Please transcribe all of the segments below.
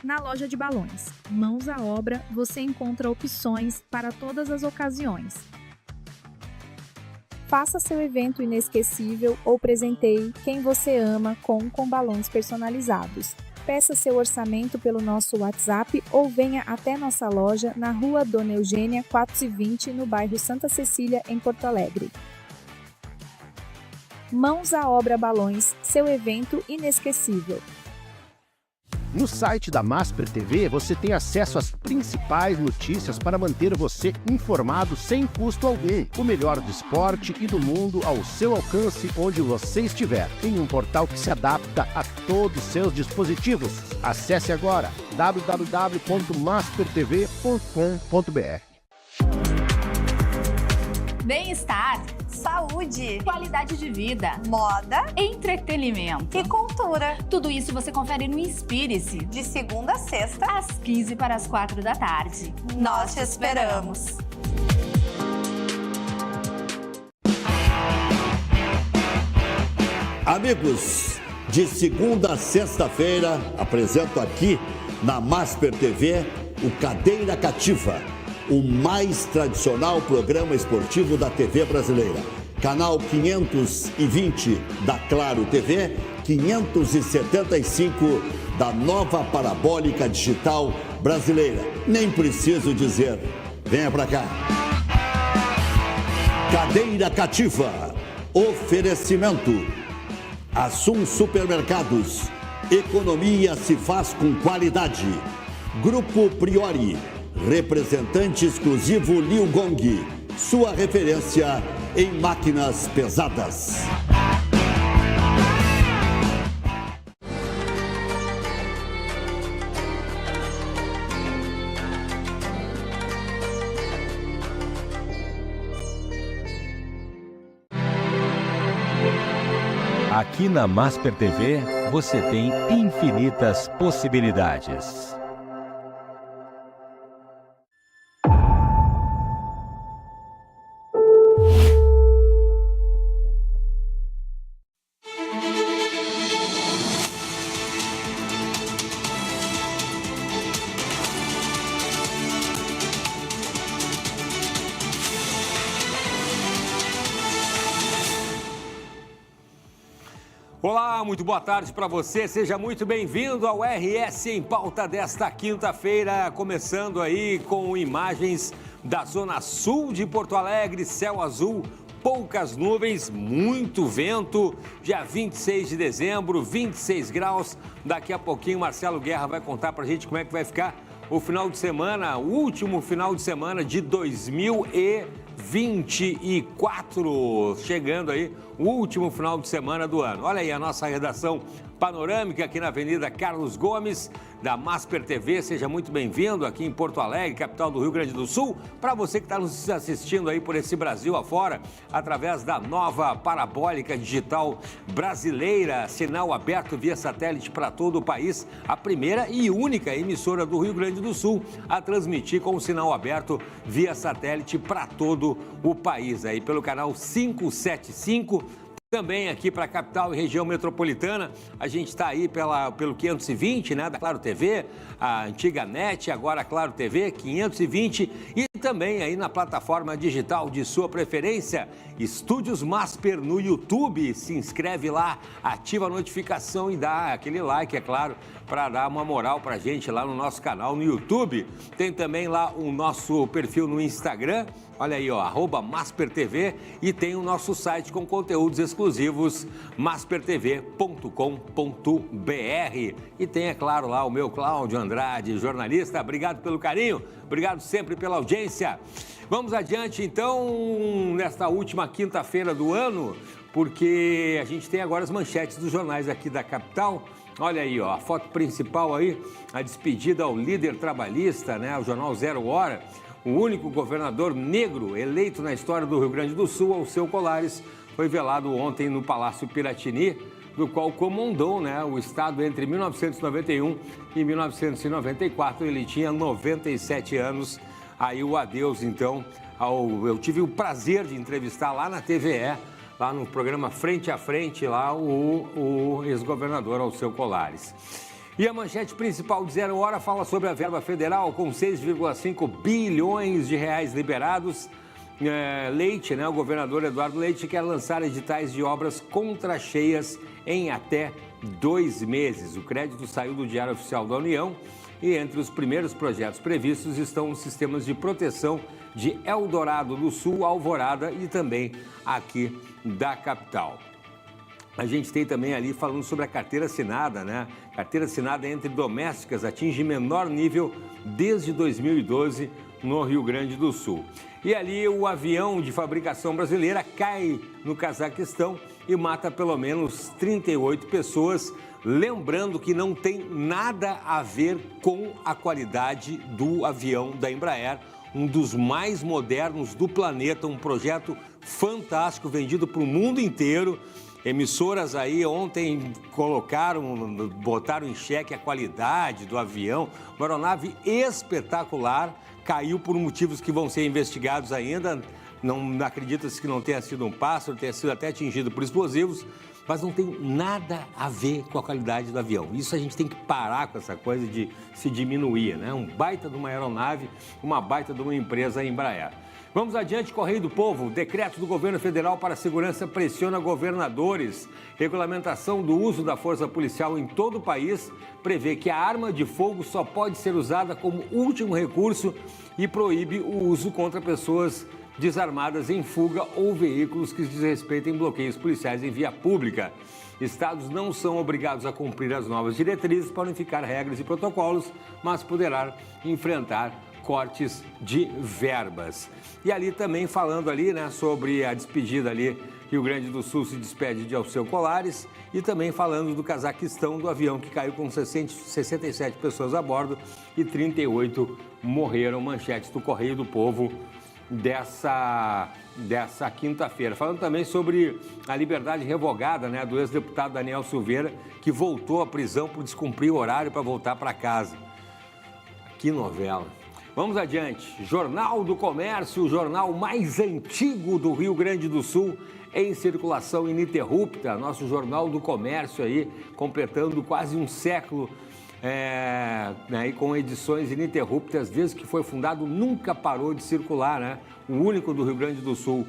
Na loja de balões, Mãos à Obra, você encontra opções para todas as ocasiões. Faça seu evento inesquecível ou presenteie quem você ama com balões personalizados. Peça seu orçamento pelo nosso WhatsApp ou venha até nossa loja na Rua Dona Eugênia 420, no bairro Santa Cecília, em Porto Alegre. Mãos à Obra Balões, seu evento inesquecível. No site da Masper TV, você tem acesso às principais notícias para manter você informado sem custo algum. O melhor do esporte e do mundo ao seu alcance onde você estiver. Em um portal que se adapta a todos os seus dispositivos. Acesse agora www.maspertv.com.br. Bem-estar, saúde, qualidade de vida, moda, entretenimento e cultura. Tudo isso você confere no Inspire-se, de segunda a sexta, às 15 para as 4 da tarde. Nós te esperamos. Amigos, de segunda a sexta-feira, apresento aqui na Masper TV o Cadeira Cativa, o mais tradicional programa esportivo da TV brasileira. Canal 520 da Claro TV, 575 da nova parabólica digital brasileira. Nem preciso dizer, venha pra cá. Cadeira Cativa, oferecimento. Assum Supermercados, economia se faz com qualidade. Grupo Priori, representante exclusivo Liu Gong, sua referência em máquinas pesadas. Aqui na Masper TV, você tem infinitas possibilidades. Olá, muito boa tarde para você, seja muito bem-vindo ao RS em Pauta desta quinta-feira, começando aí com imagens da Zona Sul de Porto Alegre, céu azul, poucas nuvens, muito vento, dia 26 de dezembro, 26 graus, daqui a pouquinho Marcelo Guerra vai contar para a gente como é que vai ficar o final de semana, o último final de semana de 2024, chegando aí o último final de semana do ano. Olha aí a nossa redação panorâmica aqui na Avenida Carlos Gomes, da Masper TV. Seja muito bem-vindo aqui em Porto Alegre, capital do Rio Grande do Sul. Para você que está nos assistindo aí por esse Brasil afora, através da nova parabólica digital brasileira, sinal aberto via satélite para todo o país, a primeira e única emissora do Rio Grande do Sul a transmitir com o sinal aberto via satélite para todo o país, aí pelo canal 575. Também aqui para a capital e região metropolitana, a gente está aí pelo 520, né, da Claro TV, a antiga NET, agora a Claro TV, 520, e também aí na plataforma digital de sua preferência, Estúdios Masper no YouTube. Se inscreve lá, ativa a notificação e dá aquele like, é claro, para dar uma moral para a gente lá no nosso canal no YouTube. Tem também lá o nosso perfil no Instagram, olha aí, ó, @MasperTV, e tem o nosso site com conteúdos exclusivos, maspertv.com.br. E tem, é claro, lá o meu Cláudio Andrade, jornalista. Obrigado pelo carinho, obrigado sempre pela audiência. Vamos adiante, então, nesta última quinta-feira do ano, porque a gente tem agora as manchetes dos jornais aqui da capital. Olha aí, ó, a foto principal aí, a despedida ao líder trabalhista, né? O jornal Zero Hora, o único governador negro eleito na história do Rio Grande do Sul, Alceu Colares, foi velado ontem no Palácio Piratini, do qual comandou, né, o estado entre 1991 e 1994. Ele tinha 97 anos. Aí o adeus, então, eu tive o prazer de entrevistar lá na TVE, lá no programa Frente a Frente, lá o ex-governador Alceu Colares. E a manchete principal de Zero Hora fala sobre a verba federal com 6,5 bilhões de reais liberados. Leite, né, o governador Eduardo Leite, quer lançar editais de obras contra-cheias em até 2 meses. O crédito saiu do Diário Oficial da União e entre os primeiros projetos previstos estão os sistemas de proteção de Eldorado do Sul, Alvorada e também aqui da capital. A gente tem também ali falando sobre a carteira assinada, né? Carteira assinada entre domésticas atinge menor nível desde 2012 no Rio Grande do Sul. E ali o avião de fabricação brasileira cai no Cazaquistão e mata pelo menos 38 pessoas. Lembrando que não tem nada a ver com a qualidade do avião da Embraer, um dos mais modernos do planeta, um projeto fantástico, vendido para o mundo inteiro. Emissoras aí ontem botaram em xeque a qualidade do avião, uma aeronave espetacular, caiu por motivos que vão ser investigados ainda, não acredita-se que não tenha sido um pássaro, tenha sido até atingido por explosivos, mas não tem nada a ver com a qualidade do avião. Isso a gente tem que parar com essa coisa de se diminuir, né? Um baita de uma aeronave, uma baita de uma empresa Embraer. Vamos adiante, Correio do Povo. O decreto do governo federal para a segurança pressiona governadores. Regulamentação do uso da força policial em todo o país prevê que a arma de fogo só pode ser usada como último recurso e proíbe o uso contra pessoas desarmadas em fuga ou veículos que desrespeitem bloqueios policiais em via pública. Estados não são obrigados a cumprir as novas diretrizes para unificar regras e protocolos, mas poderá enfrentar cortes de verbas. E ali também falando ali, né, sobre a despedida ali, Rio Grande do Sul se despede de Alceu Colares e também falando do Cazaquistão, do avião que caiu com 67 pessoas a bordo e 38 morreram. Manchetes do Correio do Povo dessa quinta-feira. Falando também sobre a liberdade revogada, né, do ex-deputado Daniel Silveira, que voltou à prisão por descumprir o horário para voltar para casa. Que novela! Vamos adiante. Jornal do Comércio, o jornal mais antigo do Rio Grande do Sul, em circulação ininterrupta. Nosso Jornal do Comércio aí, completando quase um século, né, com edições ininterruptas. Desde que foi fundado, nunca parou de circular, né? O único do Rio Grande do Sul.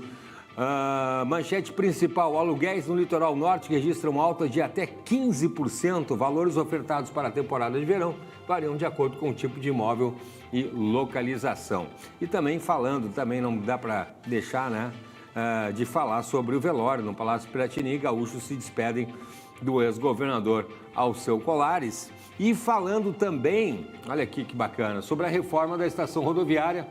Manchete principal: aluguéis no litoral norte registram alta de até 15%. Valores ofertados para a temporada de verão variam de acordo com o tipo de imóvel e localização. E também falando, também não dá para deixar, né, de falar sobre o velório no Palácio Piratini. Gaúchos se despedem do ex-governador Alceu Colares. E falando também, olha aqui que bacana, sobre a reforma da estação rodoviária,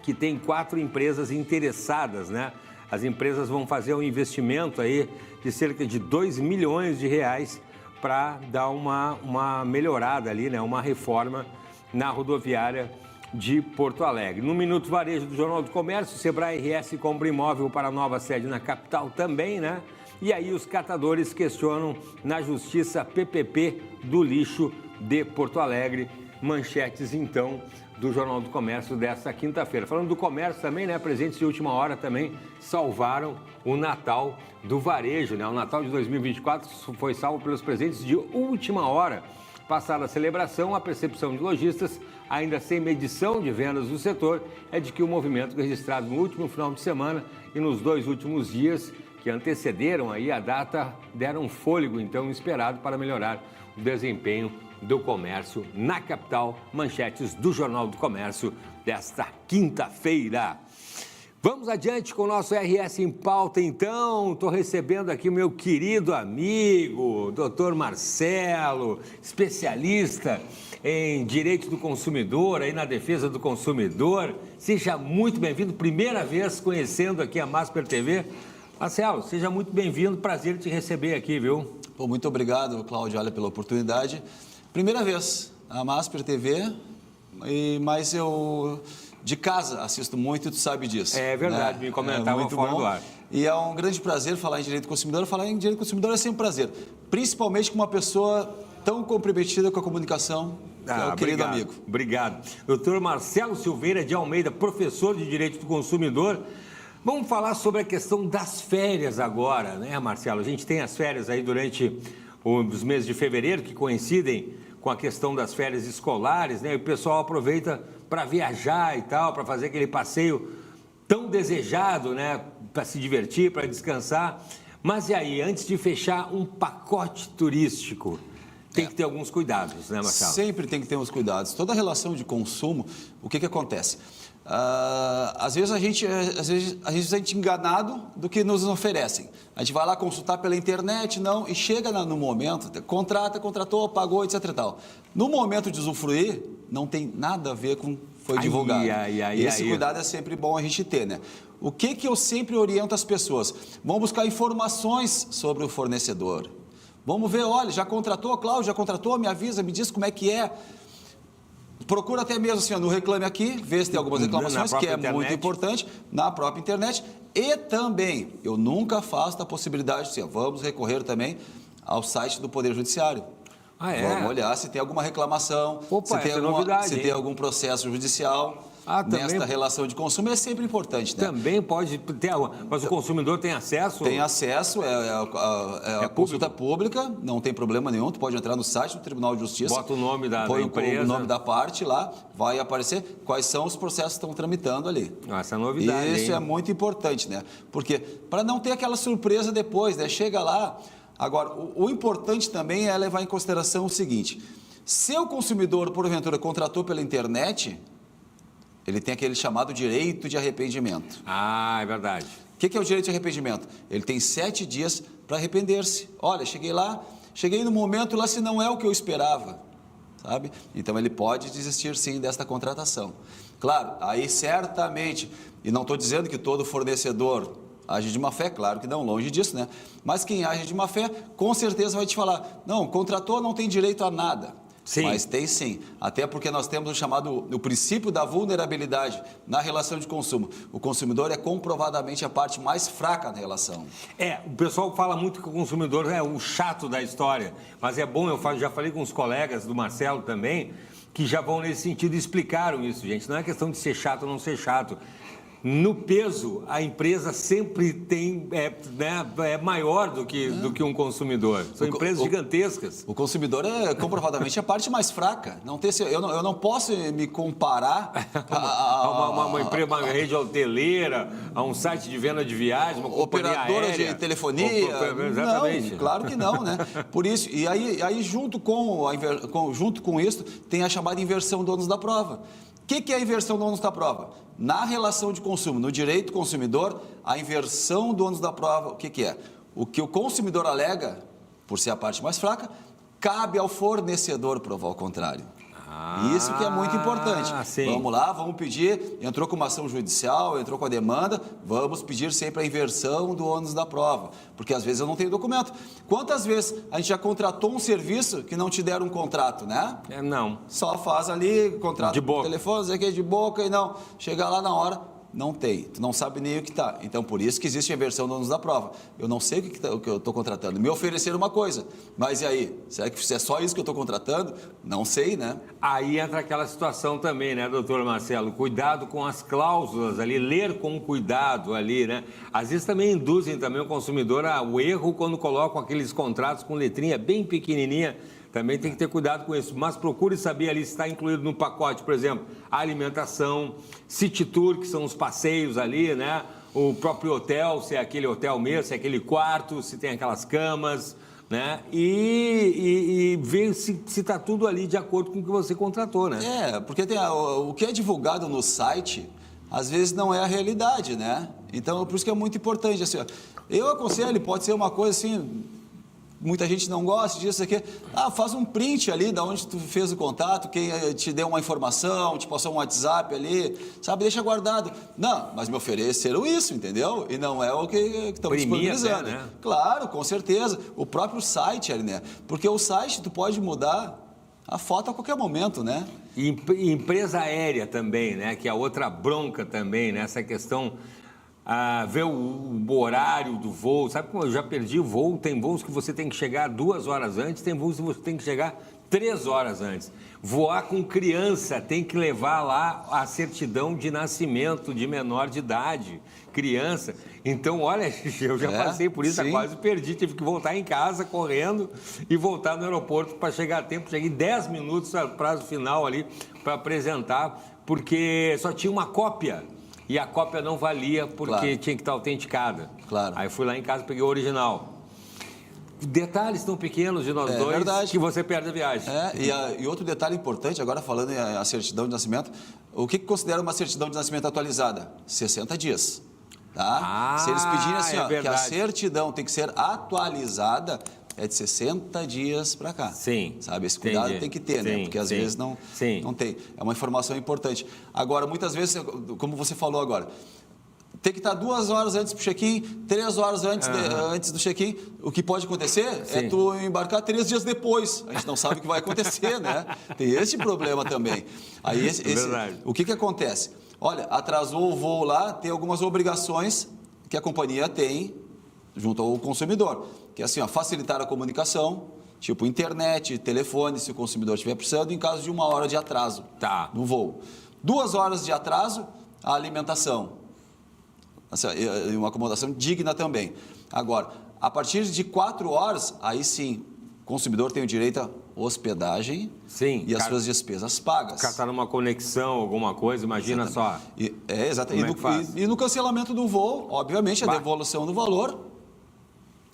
que tem 4 empresas interessadas, né? As empresas vão fazer um investimento aí de cerca de 2 milhões de reais para dar uma melhorada ali, né? Uma reforma na rodoviária de Porto Alegre. No Minuto Varejo do Jornal do Comércio, Sebrae RS compra imóvel para a nova sede na capital também, né? E aí os catadores questionam na Justiça PPP do lixo de Porto Alegre. Manchetes, então, do Jornal do Comércio desta quinta-feira. Falando do comércio também, né? Presentes de última hora também salvaram o Natal do varejo, né? O Natal de 2024 foi salvo pelos presentes de última hora. Passada a celebração, a percepção de lojistas, ainda sem medição de vendas do setor, é de que o movimento registrado no último final de semana e nos 2 últimos dias que antecederam aí a data deram um fôlego, então, esperado para melhorar o desempenho do comércio na capital. Manchetes do Jornal do Comércio desta quinta-feira. Vamos adiante com o nosso RS em Pauta, então. Estou recebendo aqui o meu querido amigo, Dr. Marcelo, especialista em direito do consumidor, aí na defesa do consumidor. Seja muito bem-vindo, primeira vez conhecendo aqui a Masper TV. Marcelo, seja muito bem-vindo, prazer te receber aqui, viu? Bom, muito obrigado, Cláudio, olha, pela oportunidade. Primeira vez, a Masper TV, mas eu de casa assisto muito e tu sabe disso. É verdade, né? me comentava fora do ar. E é um grande prazer falar em direito do consumidor. Falar em direito do consumidor é sempre um prazer, principalmente com uma pessoa tão comprometida com a comunicação, que é o querido amigo. Obrigado. Doutor Marcelo Silveira de Almeida, professor de Direito do Consumidor. Vamos falar sobre a questão das férias agora, né, Marcelo? A gente tem as férias aí durante os meses de fevereiro, que coincidem com a questão das férias escolares, né? E o pessoal aproveita para viajar e tal, para fazer aquele passeio tão desejado, né? Para se divertir, para descansar. Mas e aí, antes de fechar um pacote turístico, tem que ter alguns cuidados, né, Marcelo? Sempre tem que ter uns cuidados. Toda relação de consumo, o que acontece? Às vezes a gente se sente enganado do que nos oferecem. A gente vai lá consultar pela internet, não, e chega no momento, contratou, pagou, etc. e tal. No momento de usufruir, não tem nada a ver com o que foi divulgado. Esse cuidado é sempre bom a gente ter, né? O que eu sempre oriento as pessoas? Vão buscar informações sobre o fornecedor. Vamos ver, olha, já contratou, Cláudio, já contratou, me avisa, me diz como é que é. Procura até mesmo assim, no Reclame Aqui, vê se tem algumas reclamações, que é muito importante, na própria internet. E também, eu nunca faço a possibilidade de vamos recorrer também ao site do Poder Judiciário. Vamos olhar se tem alguma reclamação, se tem algum processo judicial. Nesta relação de consumo é sempre importante, né? Também pode ter, mas o consumidor tem acesso? Tem acesso, é consulta pública, não tem problema nenhum, tu pode entrar no site do Tribunal de Justiça. Bota o nome da põe empresa. O nome da parte lá, vai aparecer quais são os processos que estão tramitando ali. Essa é a novidade, Isso é muito importante, né? Porque para não ter aquela surpresa depois, né? Chega lá. Agora, o importante também é levar em consideração o seguinte: se o consumidor, porventura, contratou pela internet, ele tem aquele chamado direito de arrependimento. É verdade. O que é o direito de arrependimento? Ele tem 7 dias para arrepender-se. Olha, cheguei no momento lá, se não é o que eu esperava, sabe? Então ele pode desistir sim desta contratação. Claro, aí certamente, e não estou dizendo que todo fornecedor age de má fé, claro que não, longe disso, né? Mas quem age de má fé, com certeza vai te falar, não, contratou, não tem direito a nada. Sim. Mas tem sim, até porque nós temos o princípio da vulnerabilidade na relação de consumo. O consumidor é comprovadamente a parte mais fraca na relação. O pessoal fala muito que o consumidor é o chato da história, mas é bom, já falei com os colegas do Marcelo também, que já vão nesse sentido e explicaram isso, gente. Não é questão de ser chato ou não ser chato. No peso, a empresa sempre tem, é maior do que um consumidor. São empresas gigantescas. O consumidor é comprovadamente a parte mais fraca. Eu não posso me comparar uma rede hoteleira, a um site de venda de viagem, uma companhia operadora aérea, de telefonia. Exatamente. Não, claro que não, né? Por isso, e aí junto com isso, tem a chamada inversão do ônus da prova. O que é a inversão do ônus da prova? Na relação de consumo, no direito consumidor, a inversão do ônus da prova, o que é? O que o consumidor alega, por ser a parte mais fraca, cabe ao fornecedor provar o contrário. Isso que é muito importante. Sim. Vamos lá, vamos pedir, entrou com uma ação judicial, entrou com a demanda, vamos pedir sempre a inversão do ônus da prova, porque às vezes eu não tenho documento. Quantas vezes a gente já contratou um serviço que não te deram um contrato, né? Não. Só faz ali, contrato de boca. Telefone, de boca e não. Chega lá na hora, não tem. Tu não sabe nem o que está. Então, por isso que existe a inversão do ônus da prova. Eu não sei o que eu estou contratando. Me ofereceram uma coisa, mas e aí? Será que é só isso que eu estou contratando? Não sei, né? Aí entra aquela situação também, né, doutor Marcelo? Cuidado com as cláusulas ali, ler com cuidado ali, né? Às vezes também induzem também o consumidor ao erro quando colocam aqueles contratos com letrinha bem pequenininha. Também tem que ter cuidado com isso, mas procure saber ali se está incluído no pacote, por exemplo, a alimentação, city tour, que são os passeios ali, né? O próprio hotel, se é aquele hotel mesmo, se é aquele quarto, se tem aquelas camas, né? E ver se está tudo ali de acordo com o que você contratou, né? Porque o que é divulgado no site, às vezes não é a realidade, né? Então, por isso que é muito importante, assim, eu aconselho, pode ser uma coisa assim, muita gente não gosta disso aqui. Faz um print ali da onde tu fez o contato, quem te deu uma informação, te passou um WhatsApp ali, sabe, deixa guardado. Não, mas me ofereceram isso, entendeu? E não é o que estamos disponibilizando. Né? Claro, com certeza. O próprio site, né? Porque o site tu pode mudar a foto a qualquer momento, né? E empresa aérea também, né? Que é outra bronca também, né? Essa questão... ver o horário do voo, sabe como eu já perdi o voo? Tem voos que você tem que chegar 2 horas antes, tem voos que você tem que chegar 3 horas antes. Voar com criança, tem que levar lá a certidão de nascimento de menor de idade, criança. Então, olha, eu já passei por isso, quase perdi, tive que voltar em casa correndo e voltar no aeroporto para chegar a tempo. Cheguei 10 minutos, prazo final ali, para apresentar, porque só tinha uma cópia. E a cópia não valia porque tinha que estar autenticada. Claro. Aí fui lá em casa e peguei o original. Detalhes tão pequenos de nós dois verdade. Que você perde a viagem. E outro detalhe importante, agora falando em a certidão de nascimento, o que considera uma certidão de nascimento atualizada? 60 dias. Tá? Se eles pedirem assim, que a certidão tem que ser atualizada, é de 60 dias para cá. Sim. Sabe? Esse cuidado tem que ter, né? Porque às vezes não tem. É uma informação importante. Agora, muitas vezes, como você falou agora, tem que estar 2 horas antes do check-in, 3 horas antes do check-in. O que pode acontecer é tu embarcar 3 dias depois. A gente não sabe o que vai acontecer, né? Tem esse problema também. Aí o que acontece? Olha, atrasou o voo lá, tem algumas obrigações que a companhia tem junto ao consumidor, que é assim, facilitar a comunicação, tipo internet, telefone, se o consumidor estiver precisando, em caso de 1 hora de atraso no voo. 2 horas de atraso, a alimentação. Assim, uma acomodação digna também. Agora, a partir de 4 horas, aí sim, o consumidor tem o direito à hospedagem e as suas despesas pagas. O cara está numa conexão, alguma coisa, imagina só. Exatamente. E no cancelamento do voo, obviamente, a devolução do valor,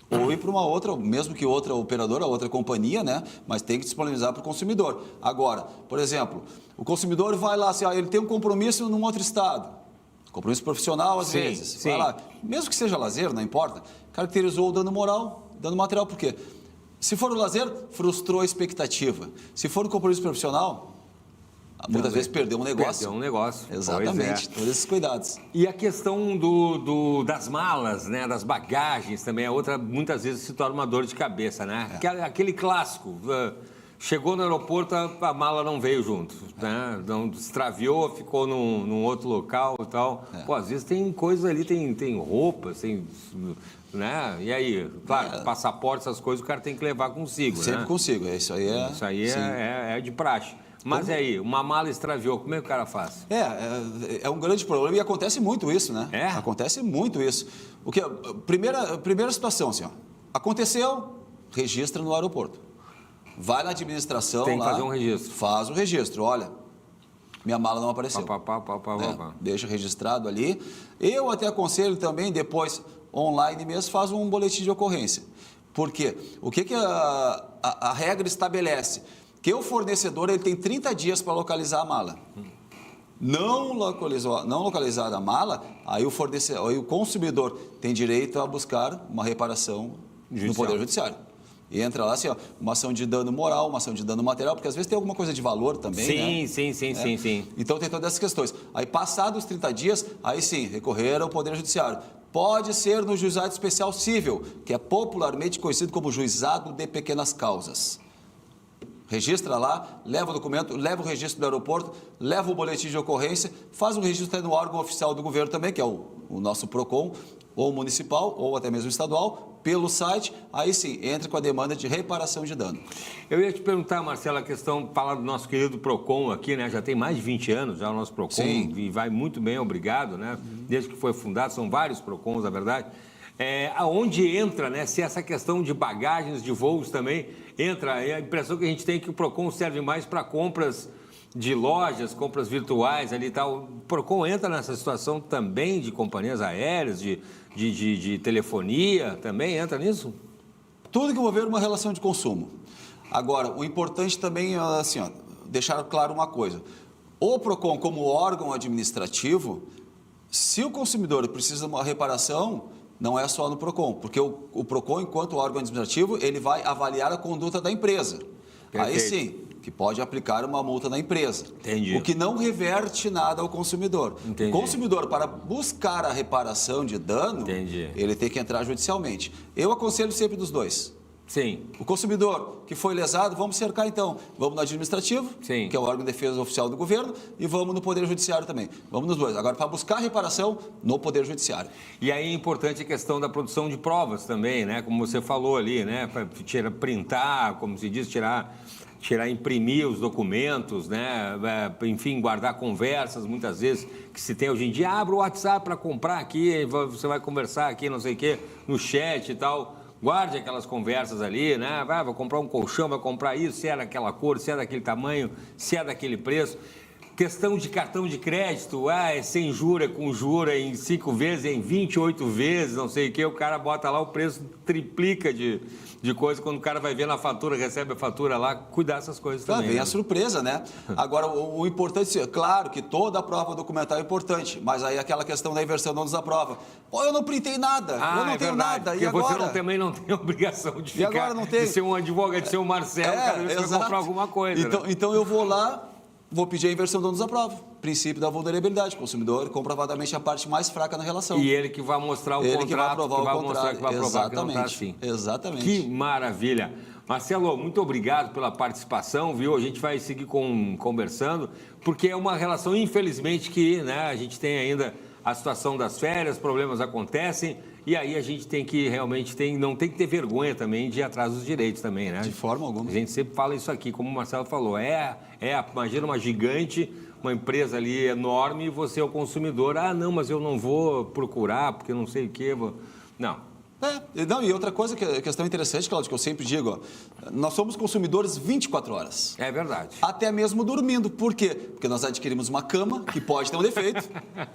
ou ir para uma outra, mesmo que outra operadora, outra companhia, né? Mas tem que disponibilizar para o consumidor. Agora, por exemplo, o consumidor vai lá, assim, ele tem um compromisso num outro estado. Compromisso profissional, às vezes. Vai lá. Mesmo que seja lazer, não importa. Caracterizou o dano moral, dano material. Por quê? Se for o lazer, frustrou a expectativa. Se for o compromisso profissional, muitas vezes perdeu um negócio. Perdeu um negócio. Exatamente. Todos esses cuidados. E a questão das malas, né? Das bagagens também é outra, muitas vezes se torna uma dor de cabeça, né? Aquele clássico. Chegou no aeroporto, a mala não veio junto, né? Não extraviou, ficou num outro local e tal. Pô, às vezes tem coisas ali, tem roupas, né? E aí, claro, passaporte, essas coisas, o cara tem que levar consigo, Sempre consigo, isso aí é de praxe. Mas aí, uma mala extraviou, como é que o cara faz? É um grande problema e acontece muito isso, né? Acontece muito isso. Primeira situação, assim, aconteceu, registra no aeroporto. Vai na administração tem que fazer um registro. Faz o registro. Olha, minha mala não apareceu. Deixa registrado ali. Eu até aconselho também, depois, online mesmo, faz um boletim de ocorrência. Por quê? O que a regra estabelece? Que o fornecedor ele tem 30 dias para localizar a mala. Não localizada a mala, aí o consumidor tem direito a buscar uma reparação no Poder Judiciário. E entra lá assim, uma ação de dano moral, uma ação de dano material, porque às vezes tem alguma coisa de valor também, né? Sim. Então tem todas essas questões. Aí passados os 30 dias, aí sim, recorrer ao Poder Judiciário. Pode ser no Juizado Especial Cível, que é popularmente conhecido como Juizado de Pequenas Causas. Registra lá, leva o documento, leva o registro do aeroporto, leva o boletim de ocorrência, faz um registro no órgão oficial do governo também, que é o nosso PROCON, ou municipal, ou até mesmo estadual, pelo site, aí sim, entra com a demanda de reparação de dano. Eu ia te perguntar, Marcelo, a questão, falar do nosso querido PROCON aqui, né? Já tem mais de 20 anos já o nosso PROCON, e vai muito bem, obrigado, né? Desde que foi fundado, são vários PROCONs, na verdade. Aonde entra, né? Se essa questão de bagagens, de voos também entra, a impressão que a gente tem é que o PROCON serve mais para compras de lojas, compras virtuais ali e tal. O PROCON entra nessa situação também de companhias aéreas, de telefonia, também entra nisso? Tudo que envolver uma relação de consumo. Agora, o importante também é assim, deixar claro uma coisa. O PROCON, como órgão administrativo, se o consumidor precisa de uma reparação, não é só no PROCON, porque o PROCON, enquanto órgão administrativo, ele vai avaliar a conduta da empresa. Perfeito. Aí sim, que pode aplicar uma multa na empresa. Entendi. O que não reverte nada ao consumidor. Entendi. O consumidor, para buscar a reparação de dano, Entendi. ele tem que entrar judicialmente. Eu aconselho sempre dos dois. Sim. O consumidor que foi lesado, vamos cercar então. Vamos no administrativo, Sim. que é o órgão de defesa oficial do governo, e vamos no Poder Judiciário também. Vamos nos dois. Agora, para buscar reparação, no Poder Judiciário. E aí é importante a questão da produção de provas também, né? Como você falou ali, né? Para printar, como se diz, imprimir os documentos, né? Enfim, guardar conversas, muitas vezes, que se tem hoje em dia. Abre o WhatsApp para comprar aqui, você vai conversar aqui, não sei o quê, no chat e tal. Guarde aquelas conversas ali, né? Vai comprar um colchão, vai comprar isso, se é daquela cor, se é daquele tamanho, se é daquele preço. Questão de cartão de crédito, é sem juros, com juros em 5 vezes, em 28 vezes, não sei o quê. O cara bota lá, o preço triplica de coisa. Quando o cara vai ver na fatura, recebe a fatura lá, cuidar dessas coisas também. Vem né? a surpresa, né? Agora, o importante, claro que toda a prova documental é importante, mas aí aquela questão da inversão não da prova. Pô, eu não printei nada, eu não tenho nada, e porque agora? você também não tem obrigação de ficar, agora não tem? de ser um advogado, de ser um Marcelo, cada vez que vai comprar alguma coisa. Então, né? então eu vou lá, vou pedir a inversão do ônus da prova. Princípio da vulnerabilidade. O consumidor, comprovadamente, a parte mais fraca na relação. E ele que vai mostrar o ele contrato, que vai aprovar que vai o contrato. mostrar que vai provar que não está assim. Exatamente. Que maravilha. Marcelo, muito obrigado pela participação, viu? A gente vai seguir conversando, porque é uma relação, infelizmente, que né, a gente tem ainda a situação das férias, problemas acontecem, e aí a gente tem que realmente, não tem que ter vergonha também de ir atrás dos direitos também, né? De forma alguma. A gente sempre fala isso aqui, como o Marcelo falou, imagina uma gigante, uma empresa ali enorme, e você é o consumidor, não, mas eu não vou procurar, porque não sei o quê, não. Não, e outra coisa, que é questão interessante, Cláudio, que eu sempre digo, ó, nós somos consumidores 24 horas. É verdade. Até mesmo dormindo. Por quê? Porque nós adquirimos uma cama que pode ter um defeito.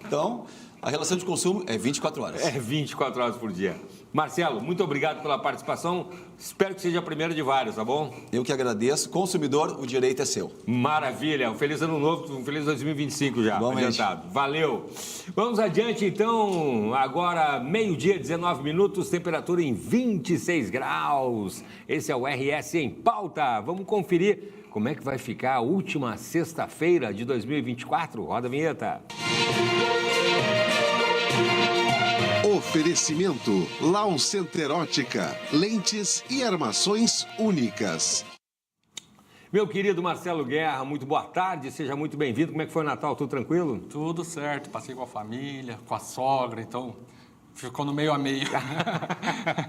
Então, a relação de consumo é 24 horas. É 24 horas por dia. Marcelo, muito obrigado pela participação. Espero que seja a primeira de vários, tá bom? Eu que agradeço. Consumidor, o direito é seu. Maravilha. Um feliz ano novo, um feliz 2025 já. Adiantado. Valeu. Vamos adiante, então. Agora, meio-dia, 19 minutos, temperatura em 26 graus. Esse é o RS em Pauta. Vamos conferir como é que vai ficar a última sexta-feira de 2024. Roda a vinheta. Oferecimento Lau Center Ótica, lentes e armações únicas. Meu querido Marcelo Guerra, muito boa tarde, seja muito bem-vindo. Como é que foi o Natal? Tudo tranquilo? Tudo certo, passei com a família, com a sogra, então ficou no meio a meio.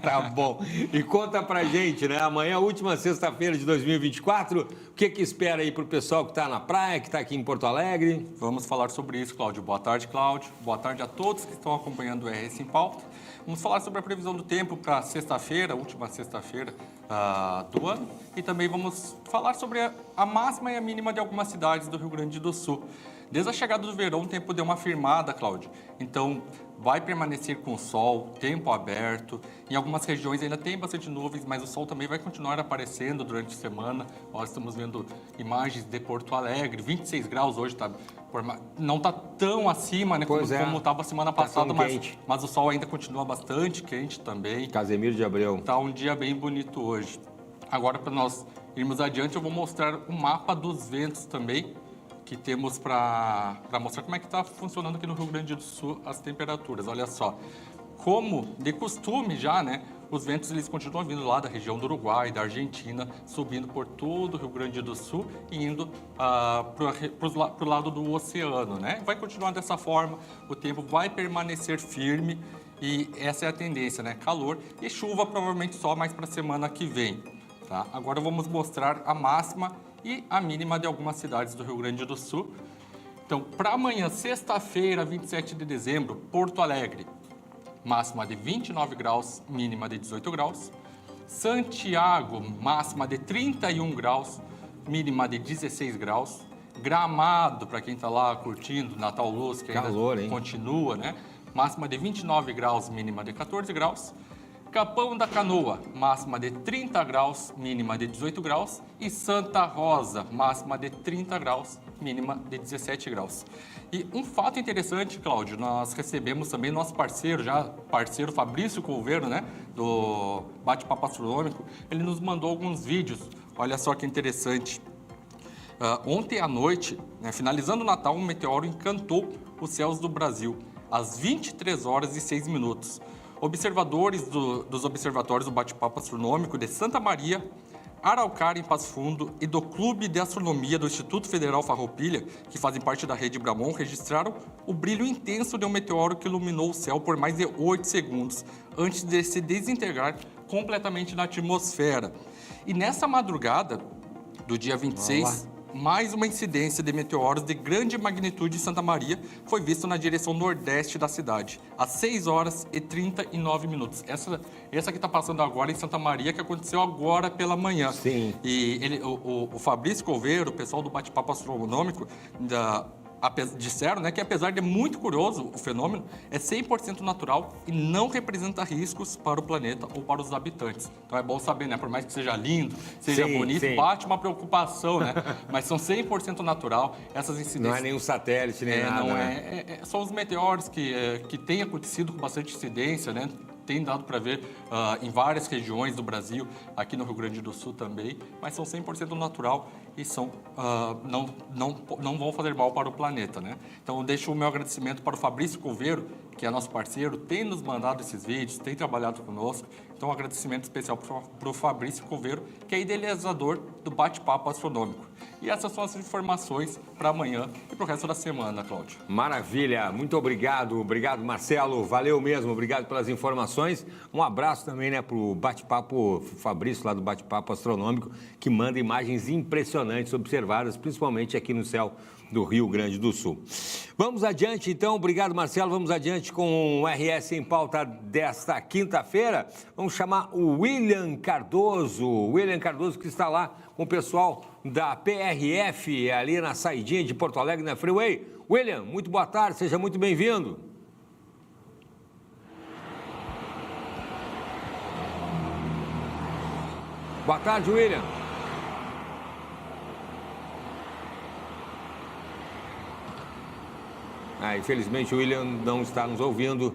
Tá bom. E conta pra gente, né? Amanhã, última sexta-feira de 2024, o que espera aí pro pessoal que tá na praia, que tá aqui em Porto Alegre? Vamos falar sobre isso, Cláudio. Boa tarde, Cláudio. Boa tarde a todos que estão acompanhando o RS em Pauta. Vamos falar sobre a previsão do tempo para sexta-feira, última sexta-feira do ano. E também vamos falar sobre a máxima e a mínima de algumas cidades do Rio Grande do Sul. Desde a chegada do verão, o tempo deu uma firmada, Cláudio. Então, vai permanecer com sol, tempo aberto. Em algumas regiões ainda tem bastante nuvens, mas o sol também vai continuar aparecendo durante a semana. Nós estamos vendo imagens de Porto Alegre, 26 graus hoje, não está tão acima, né, como estava a semana passada, mas o sol ainda continua bastante quente também. Casemiro de Abreu. Está um dia bem bonito hoje. Agora, para nós irmos adiante, eu vou mostrar o mapa dos ventos também, que temos para mostrar como é que está funcionando aqui no Rio Grande do Sul as temperaturas. Olha só, como de costume já, né, os ventos eles continuam vindo lá da região do Uruguai, da Argentina, subindo por todo o Rio Grande do Sul e indo para o lado do oceano, né? Vai continuar dessa forma, o tempo vai permanecer firme e essa é a tendência, né? Calor e chuva provavelmente só mais para a semana que vem, tá? Agora vamos mostrar a máxima e a mínima de algumas cidades do Rio Grande do Sul. Então, para amanhã, sexta-feira, 27 de dezembro, Porto Alegre, máxima de 29 graus, mínima de 18 graus. Santiago, máxima de 31 graus, mínima de 16 graus. Gramado, para quem está lá curtindo, Natal Luz, que ainda continua, né? Máxima de 29 graus, mínima de 14 graus. Capão da Canoa, máxima de 30 graus, mínima de 18 graus. E Santa Rosa, máxima de 30 graus, mínima de 17 graus. E um fato interessante, Cláudio, nós recebemos também nosso parceiro Fabrício Couveiro, né, do Bate-Papo Astronômico. Ele nos mandou alguns vídeos, olha só que interessante. Ontem à noite, né, finalizando o Natal, um meteoro encantou os céus do Brasil, às 23 horas e 6 minutos. Observadores dos observatórios do Bate-Papo Astronômico de Santa Maria, Araucária, em Passo Fundo, e do Clube de Astronomia do Instituto Federal Farroupilha, que fazem parte da rede Bramon, registraram o brilho intenso de um meteoro que iluminou o céu por mais de 8 segundos, antes de se desintegrar completamente na atmosfera. E nessa madrugada do dia 26... mais uma incidência de meteoros de grande magnitude em Santa Maria foi vista na direção nordeste da cidade, às 6 horas e 39 minutos. Essa que está passando agora em Santa Maria, que aconteceu agora pela manhã. Sim. E o Fabrício Couveiro, o pessoal do Bate-Papo Astronômico, disseram, né, que apesar de muito curioso o fenômeno, é 100% natural e não representa riscos para o planeta ou para os habitantes. Então é bom saber, né, por mais que seja lindo, seja bonito, bate uma preocupação, né, mas são 100% natural. Essas incidências... Não é nenhum satélite, nem nada. Não né? São os meteoros que têm acontecido com bastante incidência, né? Tem dado para ver em várias regiões do Brasil, aqui no Rio Grande do Sul também, mas são 100% natural e não vão fazer mal para o planeta, né? Então, eu deixo o meu agradecimento para o Fabrício Couveiro, que é nosso parceiro, tem nos mandado esses vídeos, tem trabalhado conosco. Então, um agradecimento especial para o Fabrício Couveiro, que é idealizador do Bate-Papo Astronômico. E essas são as informações para amanhã e para o resto da semana, Cláudio. Maravilha, muito obrigado. Obrigado, Marcelo. Valeu mesmo, obrigado pelas informações. Um abraço também, né, para o Bate-Papo Fabrício, lá do Bate-Papo Astronômico, que manda imagens impressionantes observadas, principalmente aqui no céu do Rio Grande do Sul. Vamos adiante, então. Obrigado, Marcelo. Vamos adiante com o RS em Pauta desta quinta-feira. Vamos chamar o William Cardoso. O William Cardoso, que está lá com o pessoal da PRF, ali na saidinha de Porto Alegre, na Freeway. William, muito boa tarde. Seja muito bem-vindo. Boa tarde, William. Infelizmente o William não está nos ouvindo,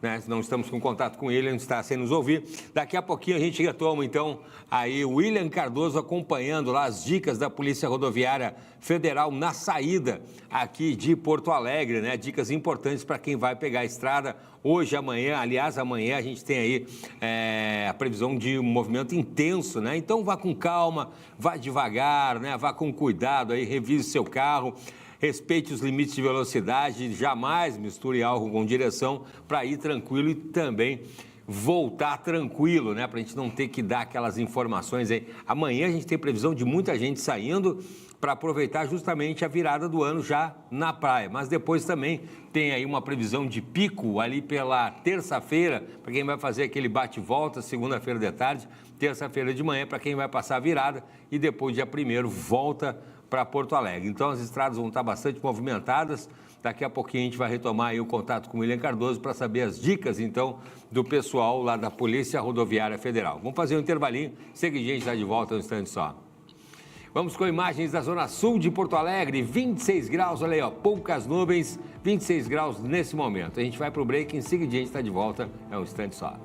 né? Não estamos com contato com ele, não está sem nos ouvir. Daqui a pouquinho a gente retoma, então, aí o William Cardoso acompanhando lá as dicas da Polícia Rodoviária Federal na saída aqui de Porto Alegre, né? Dicas importantes para quem vai pegar a estrada hoje, amanhã. Aliás, amanhã a gente tem aí a previsão de um movimento intenso, né? Então vá com calma, vá devagar, né? Vá com cuidado aí, revise seu carro. Respeite os limites de velocidade, jamais misture álcool com direção para ir tranquilo e também voltar tranquilo, né? Para a gente não ter que dar aquelas informações aí. Amanhã a gente tem previsão de muita gente saindo para aproveitar justamente a virada do ano já na praia. Mas depois também tem aí uma previsão de pico ali pela terça-feira, para quem vai fazer aquele bate-volta, segunda-feira de tarde, terça-feira de manhã, para quem vai passar a virada e depois, dia 1º, volta para Porto Alegre. Então, as estradas vão estar bastante movimentadas. Daqui a pouquinho a gente vai retomar aí o contato com o William Cardoso para saber as dicas, então, do pessoal lá da Polícia Rodoviária Federal. Vamos fazer um intervalinho, seguidinho a gente está de volta um instante só. Vamos com imagens da zona sul de Porto Alegre, 26 graus, olha aí, ó, poucas nuvens, 26 graus nesse momento. A gente vai para o break, em seguidinho a gente está de volta, é um instante só.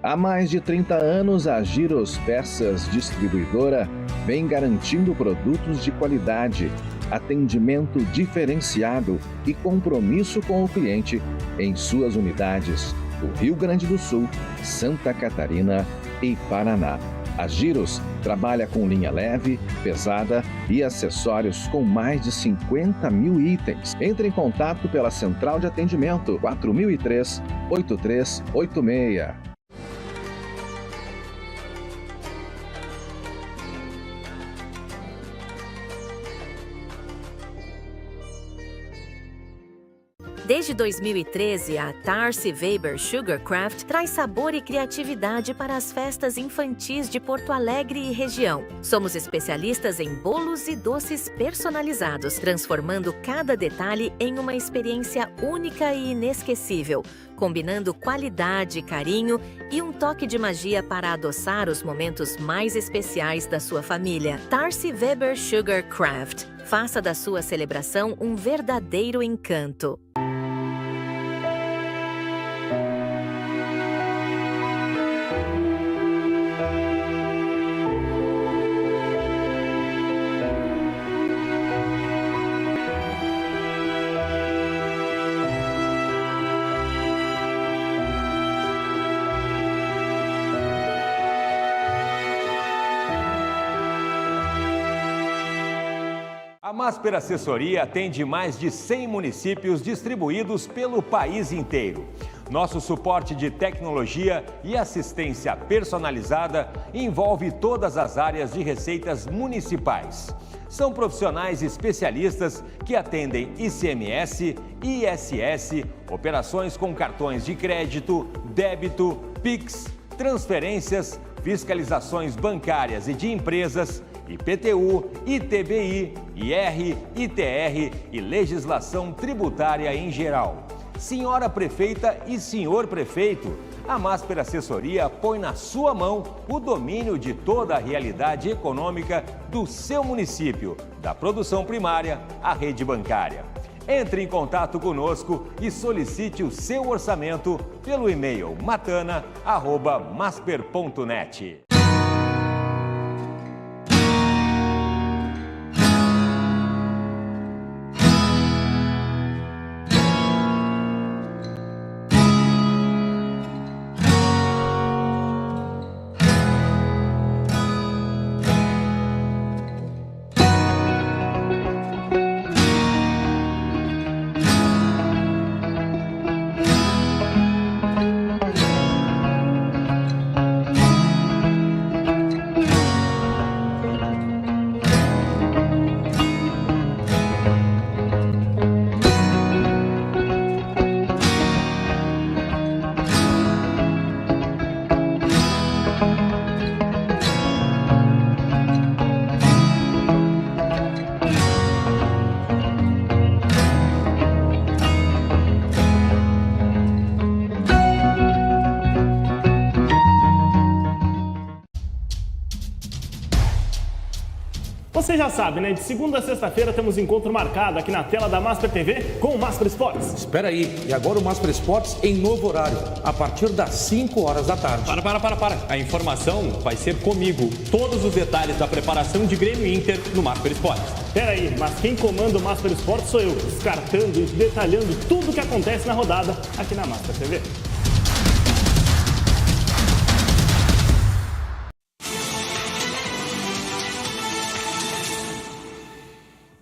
Há mais de 30 anos, a Giros Peças Distribuidora vem garantindo produtos de qualidade, atendimento diferenciado e compromisso com o cliente em suas unidades do Rio Grande do Sul, Santa Catarina e Paraná. A Giros trabalha com linha leve, pesada e acessórios com mais de 50 mil itens. Entre em contato pela Central de Atendimento 4003-8386. Desde 2013, a Tarsi Weber Sugarcraft traz sabor e criatividade para as festas infantis de Porto Alegre e região. Somos especialistas em bolos e doces personalizados, transformando cada detalhe em uma experiência única e inesquecível, combinando qualidade, carinho e um toque de magia para adoçar os momentos mais especiais da sua família. Tarsi Weber Sugarcraft. Faça da sua celebração um verdadeiro encanto. A Masper Assessoria atende mais de 100 municípios distribuídos pelo país inteiro. Nosso suporte de tecnologia e assistência personalizada envolve todas as áreas de receitas municipais. São profissionais especialistas que atendem ICMS, ISS, operações com cartões de crédito, débito, Pix, transferências, fiscalizações bancárias e de empresas, IPTU, ITBI, IR, ITR e legislação tributária em geral. Senhora Prefeita e Senhor Prefeito, a Masper Assessoria põe na sua mão o domínio de toda a realidade econômica do seu município, da produção primária à rede bancária. Entre em contato conosco e solicite o seu orçamento pelo e-mail matana@masper.net. Você já sabe, né? De segunda a sexta-feira temos encontro marcado aqui na tela da Masper TV com o Masper Esportes. Espera aí, e agora o Masper Esportes em novo horário, a partir das 5 horas da tarde. Para. A informação vai ser comigo. Todos os detalhes da preparação de Grêmio Inter no Masper Esportes. Espera aí, mas quem comanda o Masper Esportes sou eu, descartando e detalhando tudo o que acontece na rodada aqui na Masper TV.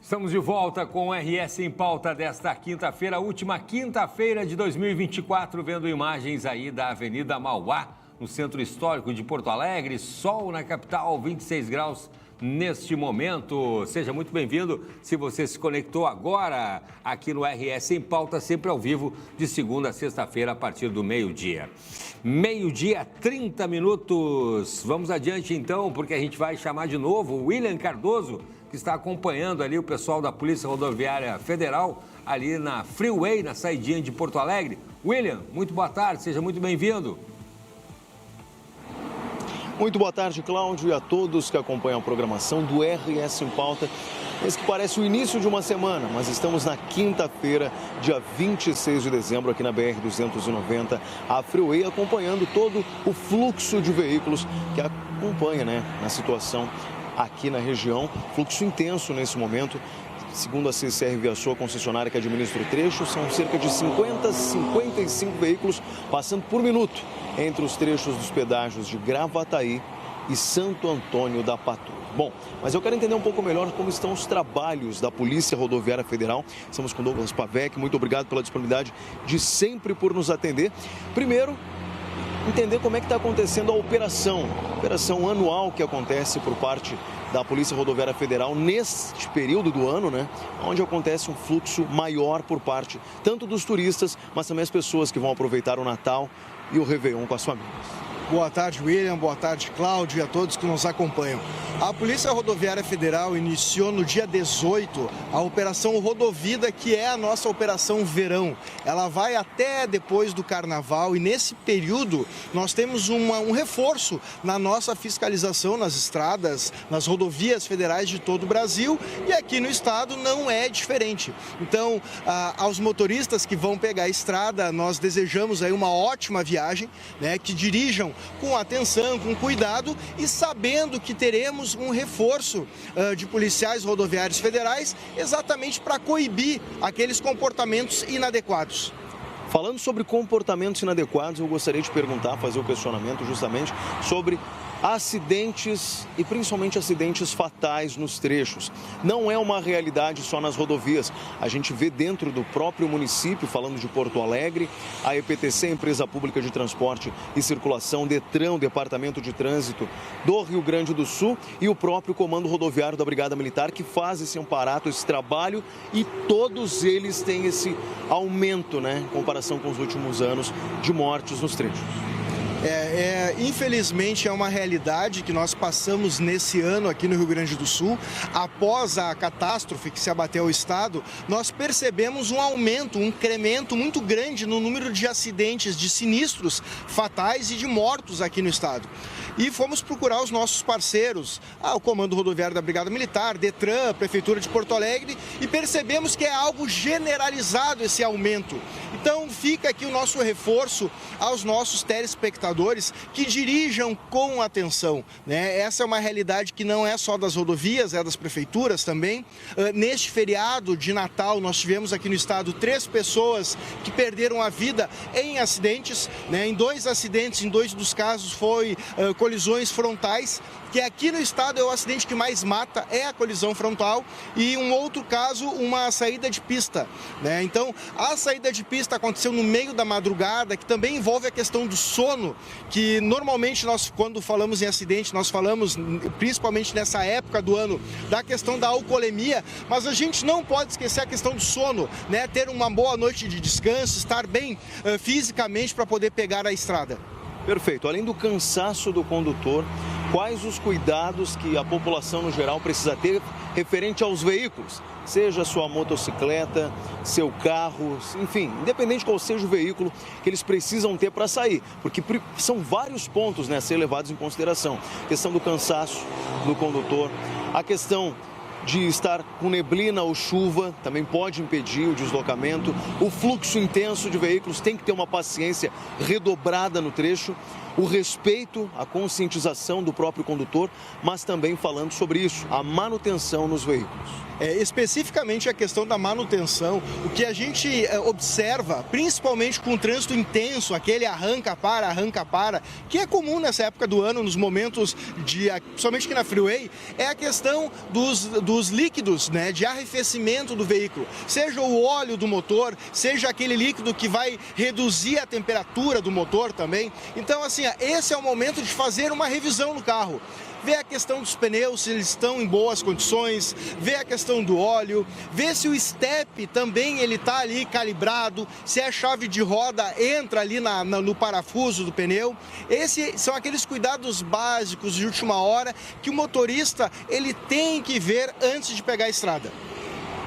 Estamos de volta com o RS em Pauta desta quinta-feira, última quinta-feira de 2024, vendo imagens aí da Avenida Mauá, no centro histórico de Porto Alegre, sol na capital, 26 graus neste momento. Seja muito bem-vindo se você se conectou agora aqui no RS em Pauta, sempre ao vivo, de segunda a sexta-feira, a partir do meio-dia. Meio-dia, 30 minutos. Vamos adiante então, porque a gente vai chamar de novo o William Cardoso, que está acompanhando ali o pessoal da Polícia Rodoviária Federal, ali na Freeway, na saidinha de Porto Alegre. William, muito boa tarde, seja muito bem-vindo. Muito boa tarde, Cláudio, e a todos que acompanham a programação do RS em Pauta. Esse que parece o início de uma semana, mas estamos na quinta-feira, dia 26 de dezembro, aqui na BR-290, a Freeway, acompanhando todo o fluxo de veículos que acompanha, na situação aqui na região. Fluxo intenso nesse momento. Segundo a CCR Viação, a concessionária que administra o trecho, são cerca de 50 a 55 veículos passando por minuto entre os trechos dos pedágios de Gravataí e Santo Antônio da Patrulha. Bom, mas eu quero entender um pouco melhor como estão os trabalhos da Polícia Rodoviária Federal. Estamos com Douglas Pavec, muito obrigado pela disponibilidade de sempre por nos atender. Primeiro, entender como é que está acontecendo a operação anual que acontece por parte da Polícia Rodoviária Federal neste período do ano, né, onde acontece um fluxo maior por parte tanto dos turistas, mas também as pessoas que vão aproveitar o Natal e o Réveillon com as famílias. Boa tarde, William. Boa tarde, Cláudio, e a todos que nos acompanham. A Polícia Rodoviária Federal iniciou no dia 18 a Operação Rodovida, que é a nossa Operação Verão. Ela vai até depois do Carnaval e nesse período nós temos um reforço na nossa fiscalização nas estradas, nas rodovias federais de todo o Brasil, e aqui no estado não é diferente. Então, aos motoristas que vão pegar a estrada, nós desejamos aí uma ótima viagem, né, que dirijam com atenção, com cuidado e sabendo que teremos um reforço de policiais rodoviários federais exatamente para coibir aqueles comportamentos inadequados. Falando sobre comportamentos inadequados, eu gostaria de perguntar, fazer o questionamento justamente sobre acidentes e principalmente acidentes fatais nos trechos. Não é uma realidade só nas rodovias. A gente vê dentro do próprio município, falando de Porto Alegre, a EPTC, Empresa Pública de Transporte e Circulação, Detran, o Departamento de Trânsito do Rio Grande do Sul e o próprio Comando Rodoviário da Brigada Militar, que faz esse amparato, esse trabalho, e todos eles têm esse aumento, né, em comparação com os últimos anos, de mortes nos trechos. Infelizmente é uma realidade que nós passamos nesse ano aqui no Rio Grande do Sul. Após a catástrofe que se abateu ao estado, nós percebemos um aumento, um incremento muito grande no número de acidentes, de sinistros fatais e de mortos aqui no estado. E fomos procurar os nossos parceiros, o Comando Rodoviário da Brigada Militar, Detran, Prefeitura de Porto Alegre, e percebemos que é algo generalizado esse aumento. Então fica aqui o nosso reforço aos nossos telespectadores que dirijam com atenção, né? Essa é uma realidade que não é só das rodovias, é das prefeituras também. Neste feriado de Natal, nós tivemos aqui no estado 3 pessoas que perderam a vida em acidentes, né? Em 2 acidentes, em 2 dos casos foi colisões frontais, que aqui no estado é o acidente que mais mata, é a colisão frontal, e um outro caso, uma saída de pista, né? Então, a saída de pista aconteceu no meio da madrugada, que também envolve a questão do sono, que normalmente nós, quando falamos em acidente, nós falamos, principalmente nessa época do ano, da questão da alcoolemia, mas a gente não pode esquecer a questão do sono, né? Ter uma boa noite de descanso, estar bem fisicamente para poder pegar a estrada. Perfeito. Além do cansaço do condutor, quais os cuidados que a população no geral precisa ter referente aos veículos? Seja a sua motocicleta, seu carro, enfim, independente qual seja o veículo que eles precisam ter para sair, porque são vários pontos, né, a ser levados em consideração. A questão do cansaço do condutor, a questão de estar com neblina ou chuva também pode impedir o deslocamento. O fluxo intenso de veículos tem que ter uma paciência redobrada no trecho. O respeito, a conscientização do próprio condutor, mas também falando sobre isso, a manutenção nos veículos. Especificamente a questão da manutenção, o que a gente observa, principalmente com o trânsito intenso, aquele arranca-para, que é comum nessa época do ano, nos momentos principalmente aqui na Freeway, é a questão dos líquidos, né, de arrefecimento do veículo. Seja o óleo do motor, seja aquele líquido que vai reduzir a temperatura do motor também. Então, assim, esse é o momento de fazer uma revisão no carro. Ver a questão dos pneus, se eles estão em boas condições, ver a questão do óleo, ver se o step também ele está ali calibrado, se a chave de roda entra ali no parafuso do pneu. Esses são aqueles cuidados básicos de última hora que o motorista ele tem que ver antes de pegar a estrada.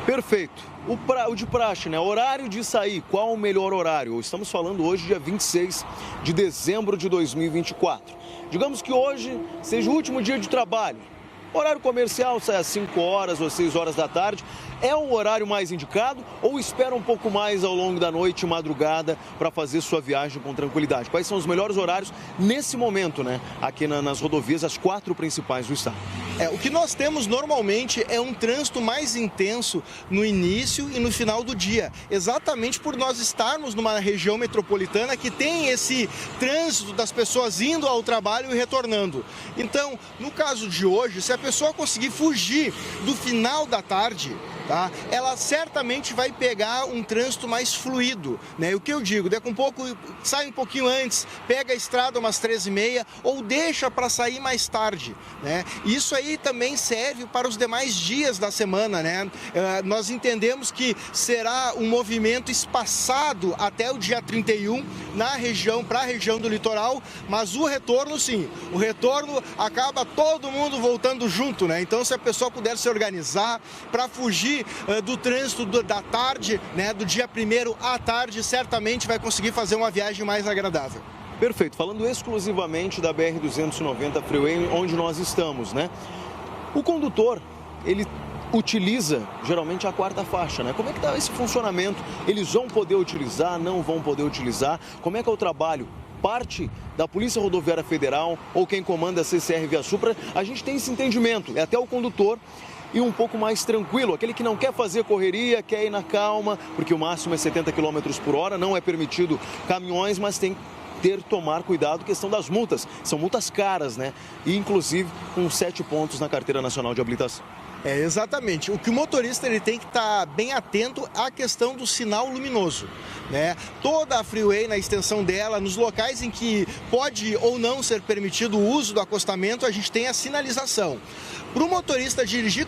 Perfeito. O de praxe, né? Horário de sair, qual o melhor horário? Estamos falando hoje, dia 26 de dezembro de 2024. Digamos que hoje seja o último dia de trabalho. Horário comercial sai às 5 horas ou 6 horas da tarde. É o horário mais indicado ou espera um pouco mais ao longo da noite e madrugada para fazer sua viagem com tranquilidade? Quais são os melhores horários nesse momento, né? Aqui nas rodovias, as 4 principais do estado. O que nós temos normalmente é um trânsito mais intenso no início e no final do dia, exatamente por nós estarmos numa região metropolitana que tem esse trânsito das pessoas indo ao trabalho e retornando. Então, no caso de hoje, se a pessoa conseguir fugir do final da tarde, tá? Ela certamente vai pegar um trânsito mais fluido, né? O que eu digo, daqui a um pouco sai um pouquinho antes, pega a estrada umas 13h30 ou deixa para sair mais tarde, né? Isso aí também serve para os demais dias da semana, né? Nós entendemos que será um movimento espaçado até o dia 31 na região, para a região do litoral, mas o retorno sim, o retorno acaba todo mundo voltando junto, né? Então se a pessoa puder se organizar para fugir do trânsito da tarde, né, do dia 1º à tarde, certamente vai conseguir fazer uma viagem mais agradável. Perfeito. Falando exclusivamente da BR-290 Freeway, onde nós estamos, né? O condutor, ele utiliza geralmente a 4ª faixa, né? Como é que está esse funcionamento? Eles vão poder utilizar, não vão poder utilizar? Como é que é o trabalho? Parte da Polícia Rodoviária Federal ou quem comanda a CCR Via Sul, a gente tem esse entendimento, é até o condutor e um pouco mais tranquilo, aquele que não quer fazer correria, quer ir na calma, porque o máximo é 70 km por hora, não é permitido caminhões, mas tem que tomar cuidado, questão das multas, são multas caras, né? E inclusive com 7 pontos na Carteira Nacional de Habilitação. Exatamente. O que o motorista ele tem que estar bem atento à questão do sinal luminoso, né? Toda a freeway, na extensão dela, nos locais em que pode ou não ser permitido o uso do acostamento, a gente tem a sinalização. Para o motorista dirigir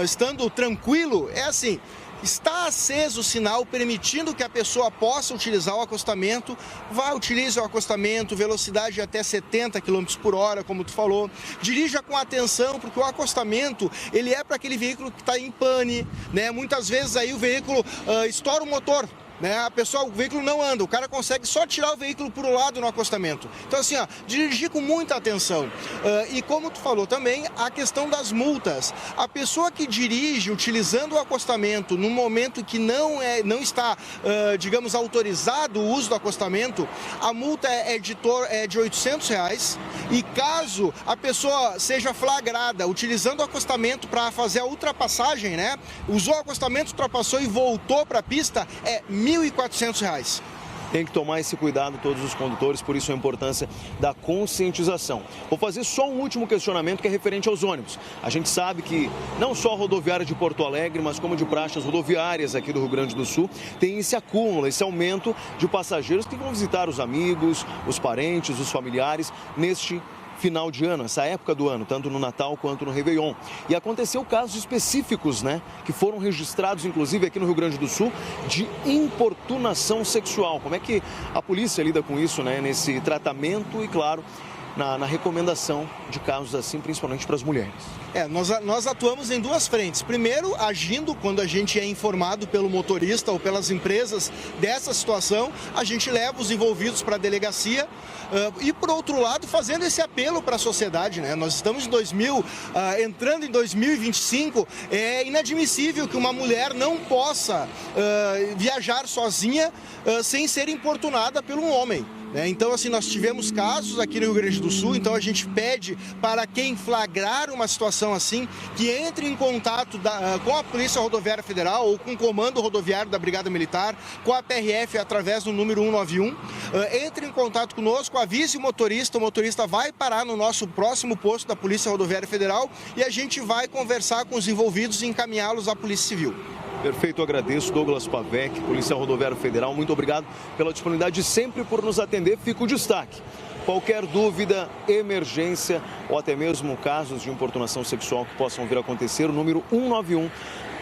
estando tranquilo, é assim: está aceso o sinal permitindo que a pessoa possa utilizar o acostamento, utilize o acostamento, velocidade até 70 km por hora, como tu falou. Dirija com atenção, porque o acostamento, ele é para aquele veículo que está em pane, né? Muitas vezes aí o veículo estoura o motor, né? O veículo não anda, o cara consegue só tirar o veículo por um lado no acostamento. Então assim, dirigir com muita atenção. E como tu falou também, a questão das multas. A pessoa que dirige utilizando o acostamento no momento que não está, digamos, autorizado o uso do acostamento, a multa é de R$800. E caso a pessoa seja flagrada utilizando o acostamento para fazer a ultrapassagem, né? Usou o acostamento, ultrapassou e voltou para a pista, é R$1.400. Tem que tomar esse cuidado todos os condutores, por isso a importância da conscientização. Vou fazer só um último questionamento que é referente aos ônibus. A gente sabe que não só a rodoviária de Porto Alegre, mas como de praças rodoviárias aqui do Rio Grande do Sul, tem esse acúmulo, esse aumento de passageiros que vão visitar os amigos, os parentes, os familiares neste final de ano, essa época do ano, tanto no Natal quanto no Réveillon. E aconteceu casos específicos, né, que foram registrados, inclusive aqui no Rio Grande do Sul, de importunação sexual. Como é que a polícia lida com isso, né, nesse tratamento e, claro, na recomendação de casos assim, principalmente para as mulheres? Nós atuamos em duas frentes. Primeiro, agindo quando a gente é informado pelo motorista ou pelas empresas dessa situação, a gente leva os envolvidos para a delegacia e, por outro lado, fazendo esse apelo para a sociedade, né? Nós estamos em entrando em 2025, é inadmissível que uma mulher não possa viajar sozinha sem ser importunada por um homem. Então, assim, nós tivemos casos aqui no Rio Grande do Sul, então a gente pede para quem flagrar uma situação assim, que entre em contato com a Polícia Rodoviária Federal ou com o Comando Rodoviário da Brigada Militar, com a PRF através do número 191, entre em contato conosco, avise o motorista vai parar no nosso próximo posto da Polícia Rodoviária Federal e a gente vai conversar com os envolvidos e encaminhá-los à Polícia Civil. Perfeito, eu agradeço. Douglas Pavec, Polícia Rodoviária Federal, muito obrigado pela disponibilidade e sempre por nos atender. Fica o destaque. Qualquer dúvida, emergência ou até mesmo casos de importunação sexual que possam vir a acontecer, o número 191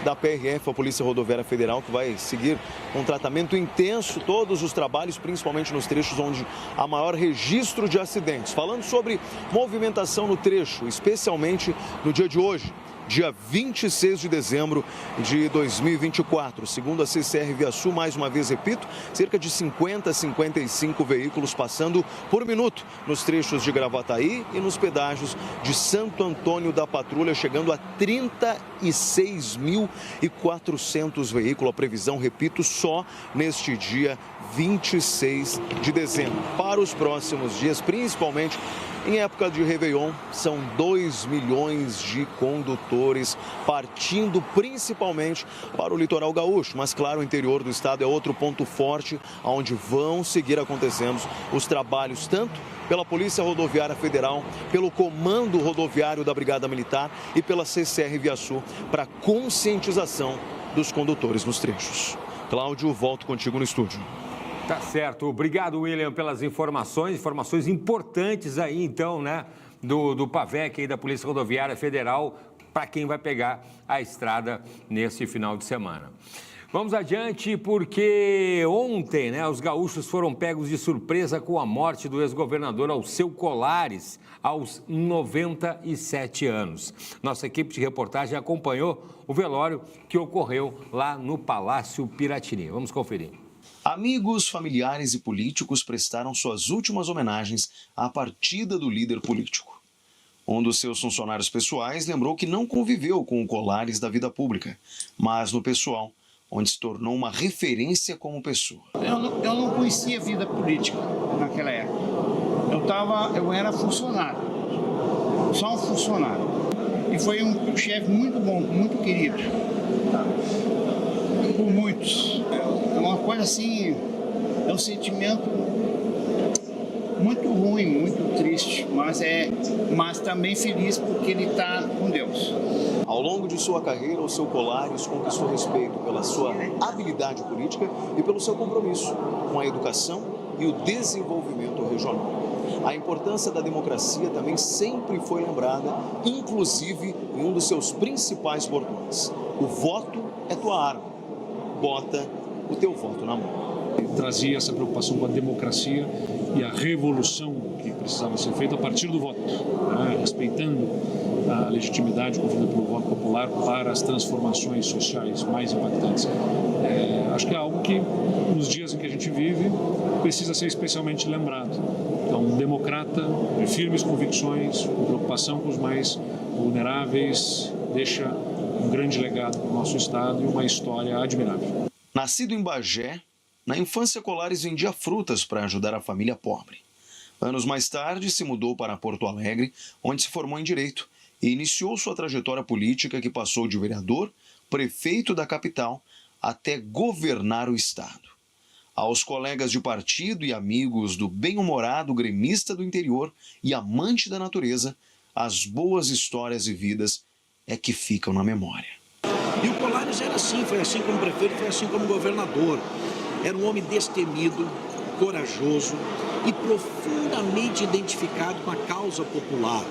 da PRF, a Polícia Rodoviária Federal, que vai seguir um tratamento intenso, todos os trabalhos, principalmente nos trechos onde há maior registro de acidentes. Falando sobre movimentação no trecho, especialmente no dia de hoje, dia 26 de dezembro de 2024. Segundo a CCR Via Sul, mais uma vez repito, cerca de 50 a 55 veículos passando por minuto nos trechos de Gravataí e nos pedágios de Santo Antônio da Patrulha, chegando a 36.400 veículos. A previsão, repito, só neste dia 26 de dezembro. Para os próximos dias, principalmente Em época de Réveillon, são 2 milhões de condutores partindo principalmente para o litoral gaúcho. Mas, claro, o interior do estado é outro ponto forte, onde vão seguir acontecendo os trabalhos, tanto pela Polícia Rodoviária Federal, pelo Comando Rodoviário da Brigada Militar e pela CCR Viasul, para conscientização dos condutores nos trechos. Cláudio, volto contigo no estúdio. Tá certo. Obrigado, William, pelas informações importantes aí, então, né, do PAVEC e da Polícia Rodoviária Federal, para quem vai pegar a estrada nesse final de semana. Vamos adiante, porque ontem, né, os gaúchos foram pegos de surpresa com a morte do ex-governador Alceu Colares, aos 97 anos. Nossa equipe de reportagem acompanhou o velório que ocorreu lá no Palácio Piratini. Vamos conferir. Amigos, familiares e políticos prestaram suas últimas homenagens à partida do líder político. Um dos seus funcionários pessoais lembrou que não conviveu com o Colares da vida pública, mas no pessoal, onde se tornou uma referência como pessoa. Eu não conhecia a vida política naquela época. Eu era funcionário, só um funcionário. E foi um chefe muito bom, muito querido, por muitos. É uma coisa assim, é um sentimento muito ruim, muito triste, mas também feliz porque ele está com Deus. Ao longo de sua carreira, o Alceu Colares conquistou respeito pela sua habilidade política e pelo seu compromisso com a educação e o desenvolvimento regional. A importância da democracia também sempre foi lembrada, inclusive em um dos seus principais bordões. O voto é tua arma. Bota o teu voto na mão. Ele trazia essa preocupação com a democracia e a revolução que precisava ser feita a partir do voto, né? Respeitando a legitimidade conferida pelo voto popular para as transformações sociais mais impactantes. Acho que é algo que, nos dias em que a gente vive, precisa ser especialmente lembrado. Então, um democrata de firmes convicções, com preocupação com os mais vulneráveis, deixa um grande legado para o nosso estado e uma história admirável. Nascido em Bagé, na infância Colares vendia frutas para ajudar a família pobre. Anos mais tarde, se mudou para Porto Alegre, onde se formou em Direito e iniciou sua trajetória política que passou de vereador, prefeito da capital, até governar o estado. Aos colegas de partido e amigos do bem-humorado gremista do interior e amante da natureza, as boas histórias vividas é que ficam na memória. E o Colares era assim, foi assim como prefeito, foi assim como governador. Era um homem destemido, corajoso e profundamente identificado com a causa popular.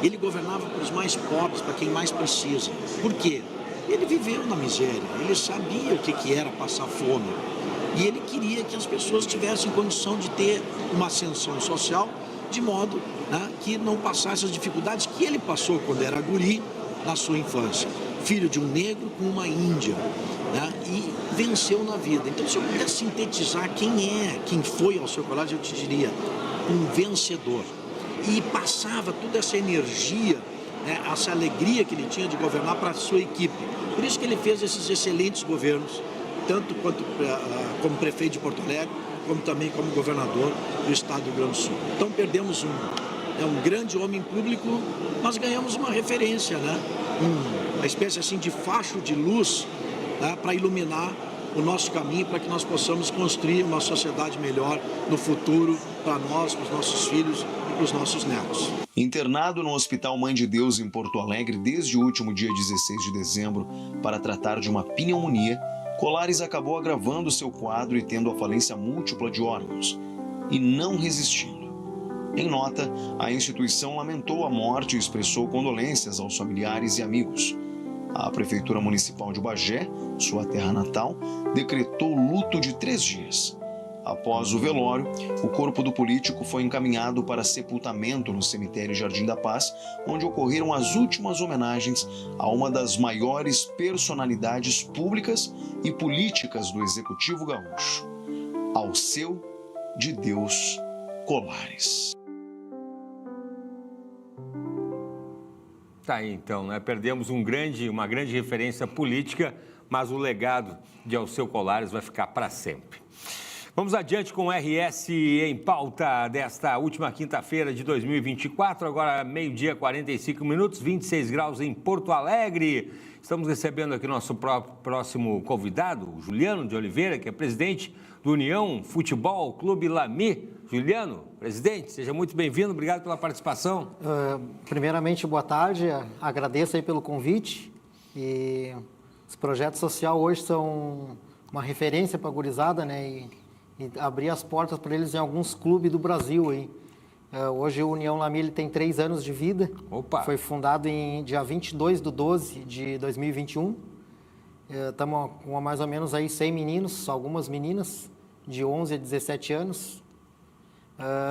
Ele governava para os mais pobres, para quem mais precisa. Por quê? Ele viveu na miséria, ele sabia o que era passar fome. E ele queria que as pessoas tivessem condição de ter uma ascensão social, de modo, né, que não passasse as dificuldades que ele passou quando era guri na sua infância. Filho de um negro com uma índia, né, e venceu na vida. Então, se eu pudesse sintetizar quem foi Alceu Colares, eu te diria, um vencedor. E passava toda essa energia, né, essa alegria que ele tinha de governar para a sua equipe. Por isso que ele fez esses excelentes governos, tanto como prefeito de Porto Alegre, como também como governador do estado do Rio Grande do Sul. Então perdemos um grande homem público, mas ganhamos uma referência, né? Uma espécie assim de facho de luz, né, para iluminar o nosso caminho, para que nós possamos construir uma sociedade melhor no futuro, para nós, para os nossos filhos e para os nossos netos. Internado no Hospital Mãe de Deus em Porto Alegre desde o último dia 16 de dezembro para tratar de uma pneumonia, Colares acabou agravando seu quadro e tendo a falência múltipla de órgãos, e não resistindo. Em nota, a instituição lamentou a morte e expressou condolências aos familiares e amigos. A Prefeitura Municipal de Bagé, sua terra natal, decretou luto de 3 dias. Após o velório, o corpo do político foi encaminhado para sepultamento no cemitério Jardim da Paz, onde ocorreram as últimas homenagens a uma das maiores personalidades públicas e políticas do Executivo Gaúcho, Alceu de Deus Colares. Tá aí então, né? Perdemos uma grande referência política, mas o legado de Alceu Colares vai ficar para sempre. Vamos adiante com o RS em pauta desta última quinta-feira de 2024, agora meio-dia, 45 minutos, 26 graus em Porto Alegre. Estamos recebendo aqui nosso próximo convidado, o Juliano de Oliveira, que é presidente do União Futebol Clube Lamy. Juliano, presidente, seja muito bem-vindo, obrigado pela participação. Primeiramente, boa tarde, agradeço aí pelo convite. E os projetos sociais hoje são uma referência para a gurizada, né? E abrir as portas para eles em alguns clubes do Brasil aí. Hoje o União Lamy ele tem 3 anos de vida. Opa! Foi fundado em dia 22/12 de 2021. Estamos com mais ou menos aí 100 meninos, algumas meninas de 11 a 17 anos.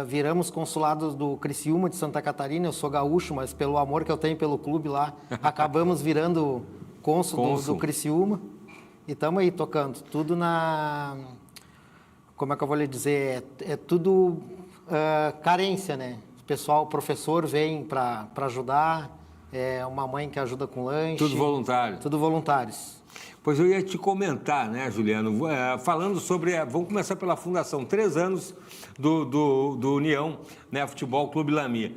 Viramos consulados do Criciúma de Santa Catarina. Eu sou gaúcho, mas pelo amor que eu tenho pelo clube lá, acabamos virando cônsul do Criciúma. E estamos aí tocando. Tudo na... Como é que eu vou lhe dizer? É tudo carência, né? O pessoal, o professor vem para ajudar, uma mãe que ajuda com lanche. Tudo voluntário. Tudo voluntários. Pois eu ia te comentar, né, Juliano? Falando sobre... Vamos começar pela fundação. 3 anos do União, né, Futebol Clube Lamy.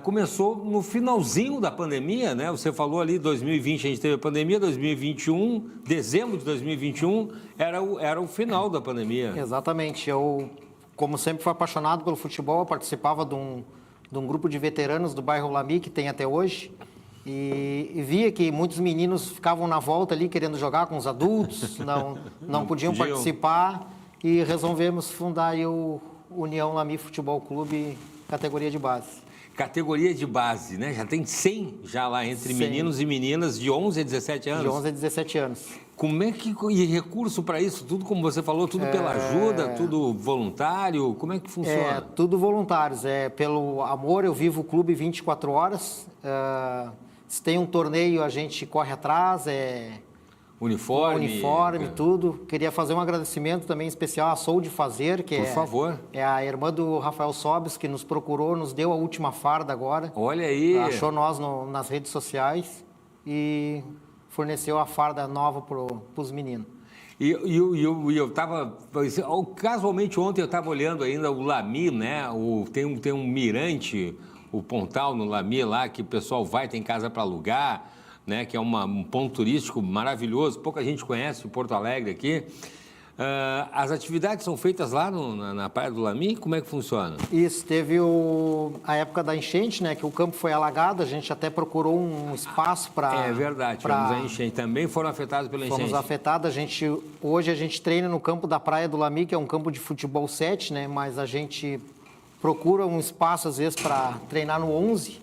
Começou no finalzinho da pandemia, né? Você falou ali, 2020 a gente teve a pandemia, 2021, dezembro de 2021, era o final da pandemia. Exatamente. Eu, como sempre fui apaixonado pelo futebol, eu participava de um grupo de veteranos do bairro Lamy, que tem até hoje, e via que muitos meninos ficavam na volta ali querendo jogar com os adultos, não podiam participar, e resolvemos fundar aí o União Lamy Futebol Clube, categoria de base. Categoria de base, né? Já tem 100 já lá entre 100. Meninos e meninas de 11 a 17 anos? De 11 a 17 anos. Como é que... E recurso para isso? Tudo, como você falou, tudo pela ajuda, tudo voluntário? Como é que funciona? Tudo voluntários. Pelo amor, eu vivo o clube 24 horas. Se tem um torneio, a gente corre atrás. Uniforme, tudo. Queria fazer um agradecimento também especial à Sou de Fazer, que Por favor. É a irmã do Rafael Sobes, que nos procurou, nos deu a última farda agora. Olha aí. Achou nós nas redes sociais e forneceu a farda nova para os meninos. E eu estava... Casualmente ontem eu estava olhando ainda o Lamy, né? Tem um mirante, o Pontal no Lamy lá, que o pessoal vai, tem casa para alugar, né, que é um ponto turístico maravilhoso, pouca gente conhece o Porto Alegre aqui. As atividades são feitas lá na Praia do Lamy? Como é que funciona? Isso, teve a época da enchente, né, que o campo foi alagado, a gente até procurou um espaço para... É verdade, tivemos a enchente. Também foram afetados pela enchente? Fomos afetados. Hoje a gente treina no campo da Praia do Lamy, que é um campo de futebol 7, né, mas a gente procura um espaço, às vezes, para treinar no 11,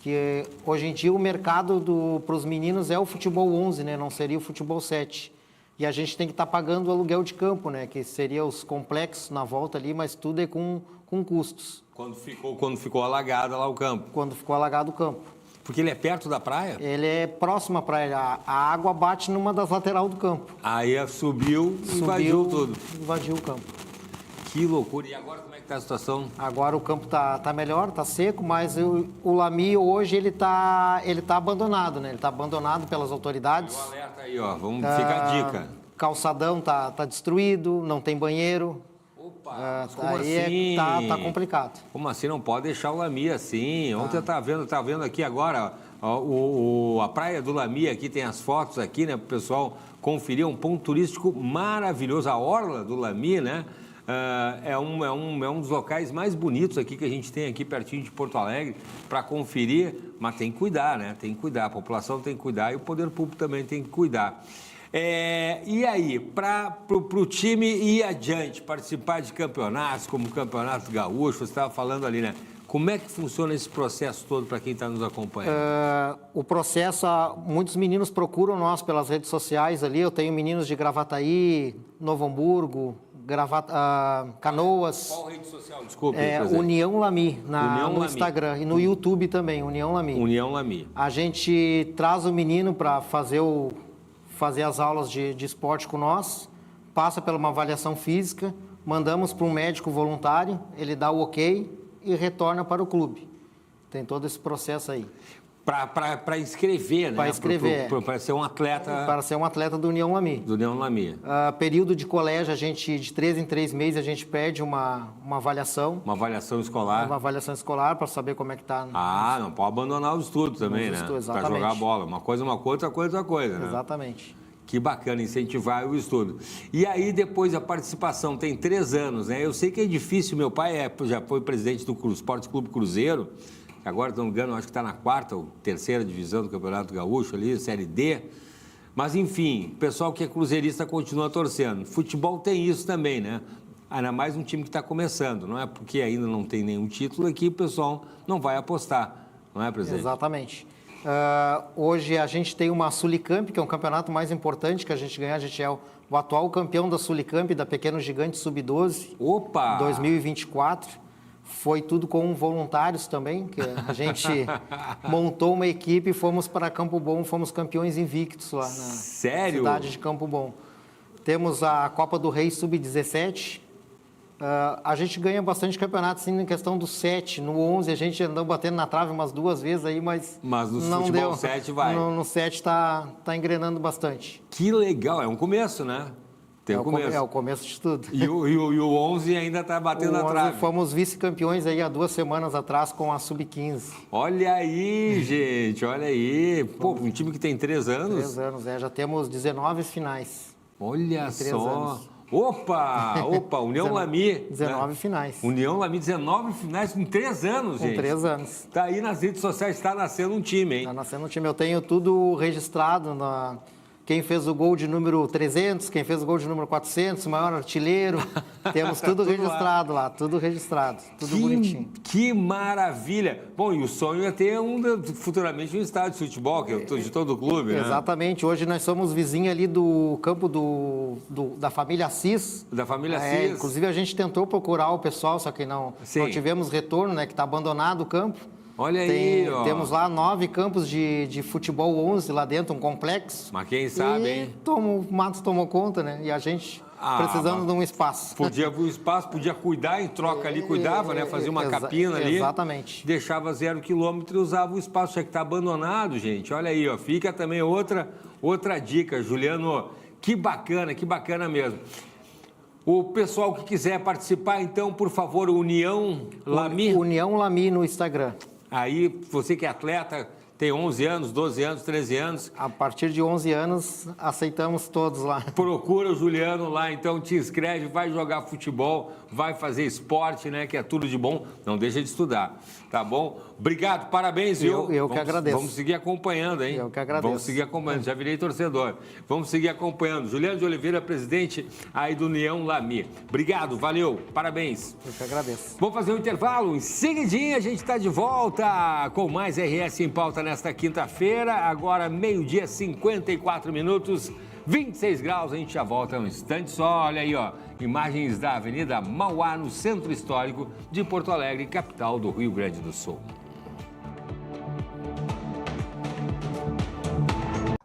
que hoje em dia o mercado para os meninos é o futebol 11, né? Não seria o futebol 7. E a gente tem que estar pagando o aluguel de campo, né? Que seria os complexos na volta ali, mas tudo é com custos. Quando ficou alagado lá o campo? Quando ficou alagado o campo. Porque ele é perto da praia? Ele é próximo à praia. A água bate numa das laterais do campo. Aí subiu e invadiu tudo. Invadiu o campo. Que loucura. E agora como é que está a situação? Agora o campo tá melhor, tá seco, mas o Lamy hoje ele tá abandonado, né? Ele tá abandonado pelas autoridades. Deu alerta aí, ó. Vamos ficar a dica. Calçadão tá destruído, não tem banheiro. Opa, como aí assim? Tá complicado. Como assim? Não pode deixar o Lamy assim. Ontem eu estava vendo aqui agora, ó, a Praia do Lamy, aqui tem as fotos aqui, né? Para o pessoal conferir, um ponto turístico maravilhoso. A orla do Lamy, né? É um dos locais mais bonitos aqui que a gente tem aqui pertinho de Porto Alegre para conferir, mas tem que cuidar, né? Tem que cuidar, a população tem que cuidar e o poder público também tem que cuidar. E aí, para o time ir adiante, participar de campeonatos, como o Campeonato Gaúcho, você estava falando ali, né? Como é que funciona esse processo todo para quem está nos acompanhando? O processo, muitos meninos procuram nós pelas redes sociais ali. Eu tenho meninos de Gravataí, Novo Hamburgo, Canoas. Qual rede social? Desculpe. União Lamy, no Instagram e no YouTube também, União Lamy. União Lamy. A gente traz o menino para fazer as aulas de esporte com nós, passa por uma avaliação física, mandamos para um médico voluntário, ele dá o ok e retorna para o clube. Tem todo esse processo aí. Para inscrever, né? Para inscrever. Para ser um atleta... Para ser um atleta do União Lamy. Do União Lamy. Período de colégio, de 3 em 3 meses, a gente pede uma avaliação. Uma avaliação escolar. Uma avaliação escolar para saber como é que está. Não pode abandonar os estudos também, né? Para jogar bola. Uma coisa, outra coisa, né? Exatamente. Que bacana, incentivar o estudo. E aí, depois, a participação tem 3 anos, né? Eu sei que é difícil, meu pai já foi presidente do Esporte Clube Cruzeiro, agora, se não me engano, acho que está na 4ª ou 3ª divisão do Campeonato Gaúcho ali, Série D. Mas, enfim, o pessoal que é cruzeirista continua torcendo. Futebol tem isso também, né? Ainda mais um time que está começando. Não é porque ainda não tem nenhum título aqui, o pessoal não vai apostar. Não é, presidente? Exatamente. Hoje a gente tem uma Sulicamp, que é um campeonato mais importante que a gente ganha. A gente é o atual campeão da Sulicamp, da Pequeno Gigante Sub-12. Opa! 2024. Foi tudo com voluntários também, que a gente montou uma equipe e fomos para Campo Bom, fomos campeões invictos lá na cidade de Campo Bom. Temos a Copa do Rei Sub-17. A gente ganha bastante campeonato, assim, em questão do 7. No 11 a gente andou batendo na trave umas 2 vezes aí, mas no não futebol deu. 7 vai. No 7 está engrenando bastante. Que legal, é um começo, né? Tem o começo. É o começo de tudo. E o 11 ainda está batendo na trave. Fomos vice-campeões aí há 2 semanas atrás com a Sub-15. Olha aí, gente, olha aí. Pô, um time que tem 3 anos. 3 anos, já temos 19 finais. Olha só. Opa, União Lamy. 19 finais. União Lamy, 19 finais com 3 anos, gente. Com 3 anos. Tá aí nas redes sociais, está nascendo um time, hein? Está nascendo um time. Eu tenho tudo registrado na... Quem fez o gol de número 300, quem fez o gol de número 400, maior artilheiro. Temos tudo registrado lá, tudo registrado, tudo bonitinho. Que maravilha! Bom, e o sonho é ter futuramente um estádio de futebol, que é de todo o clube, né? Exatamente. Hoje nós somos vizinhos ali do campo da família Assis. Da família Assis. Inclusive a gente tentou procurar o pessoal, só que não tivemos retorno, né? Que está abandonado o campo. Olha aí, ó. Temos lá 9 campos de futebol 11 lá dentro, um complexo. Mas quem sabe, hein? O mato tomou conta, né? E a gente precisando de um espaço. Podia cuidar em troca ali, cuidava, né? Fazia uma capina ali. Exatamente. Deixava 0 quilômetro e usava o espaço. Tinha que estar abandonado, gente. Olha aí, ó. Fica também outra dica, Juliano. Que bacana mesmo. O pessoal que quiser participar, então, por favor, União Lamy. União Lamy no Instagram. Aí, você que é atleta, tem 11 anos, 12 anos, 13 anos. A partir de 11 anos, aceitamos todos lá. Procura o Juliano lá, então te inscreve, vai jogar futebol, vai fazer esporte, né, que é tudo de bom. Não deixa de estudar, tá bom? Obrigado, parabéns, viu? Eu que agradeço. Vamos seguir acompanhando, hein? Eu que agradeço. Vamos seguir acompanhando, já virei torcedor. Vamos seguir acompanhando. Juliano de Oliveira, presidente aí do União Lamy. Obrigado, valeu, parabéns. Eu que agradeço. Vamos fazer um intervalo, em seguidinha a gente está de volta com mais RS em Pauta nesta quinta-feira, agora 12h 54 minutos, 26 graus, a gente já volta um instante só, olha aí, ó, imagens da Avenida Mauá, no Centro Histórico de Porto Alegre, capital do Rio Grande do Sul.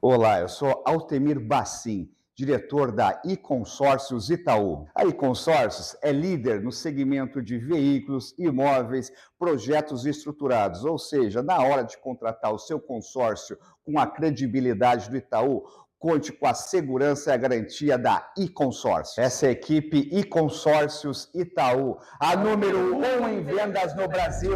Olá, eu sou Altemir Bassim, diretor da iConsórcios Itaú. A iConsórcios é líder no segmento de veículos, imóveis, projetos estruturados, ou seja, na hora de contratar o seu consórcio com a credibilidade do Itaú, conte com a segurança e a garantia da iConsórcios. Essa é a equipe iConsórcios Itaú, a número 1 em vendas no Brasil.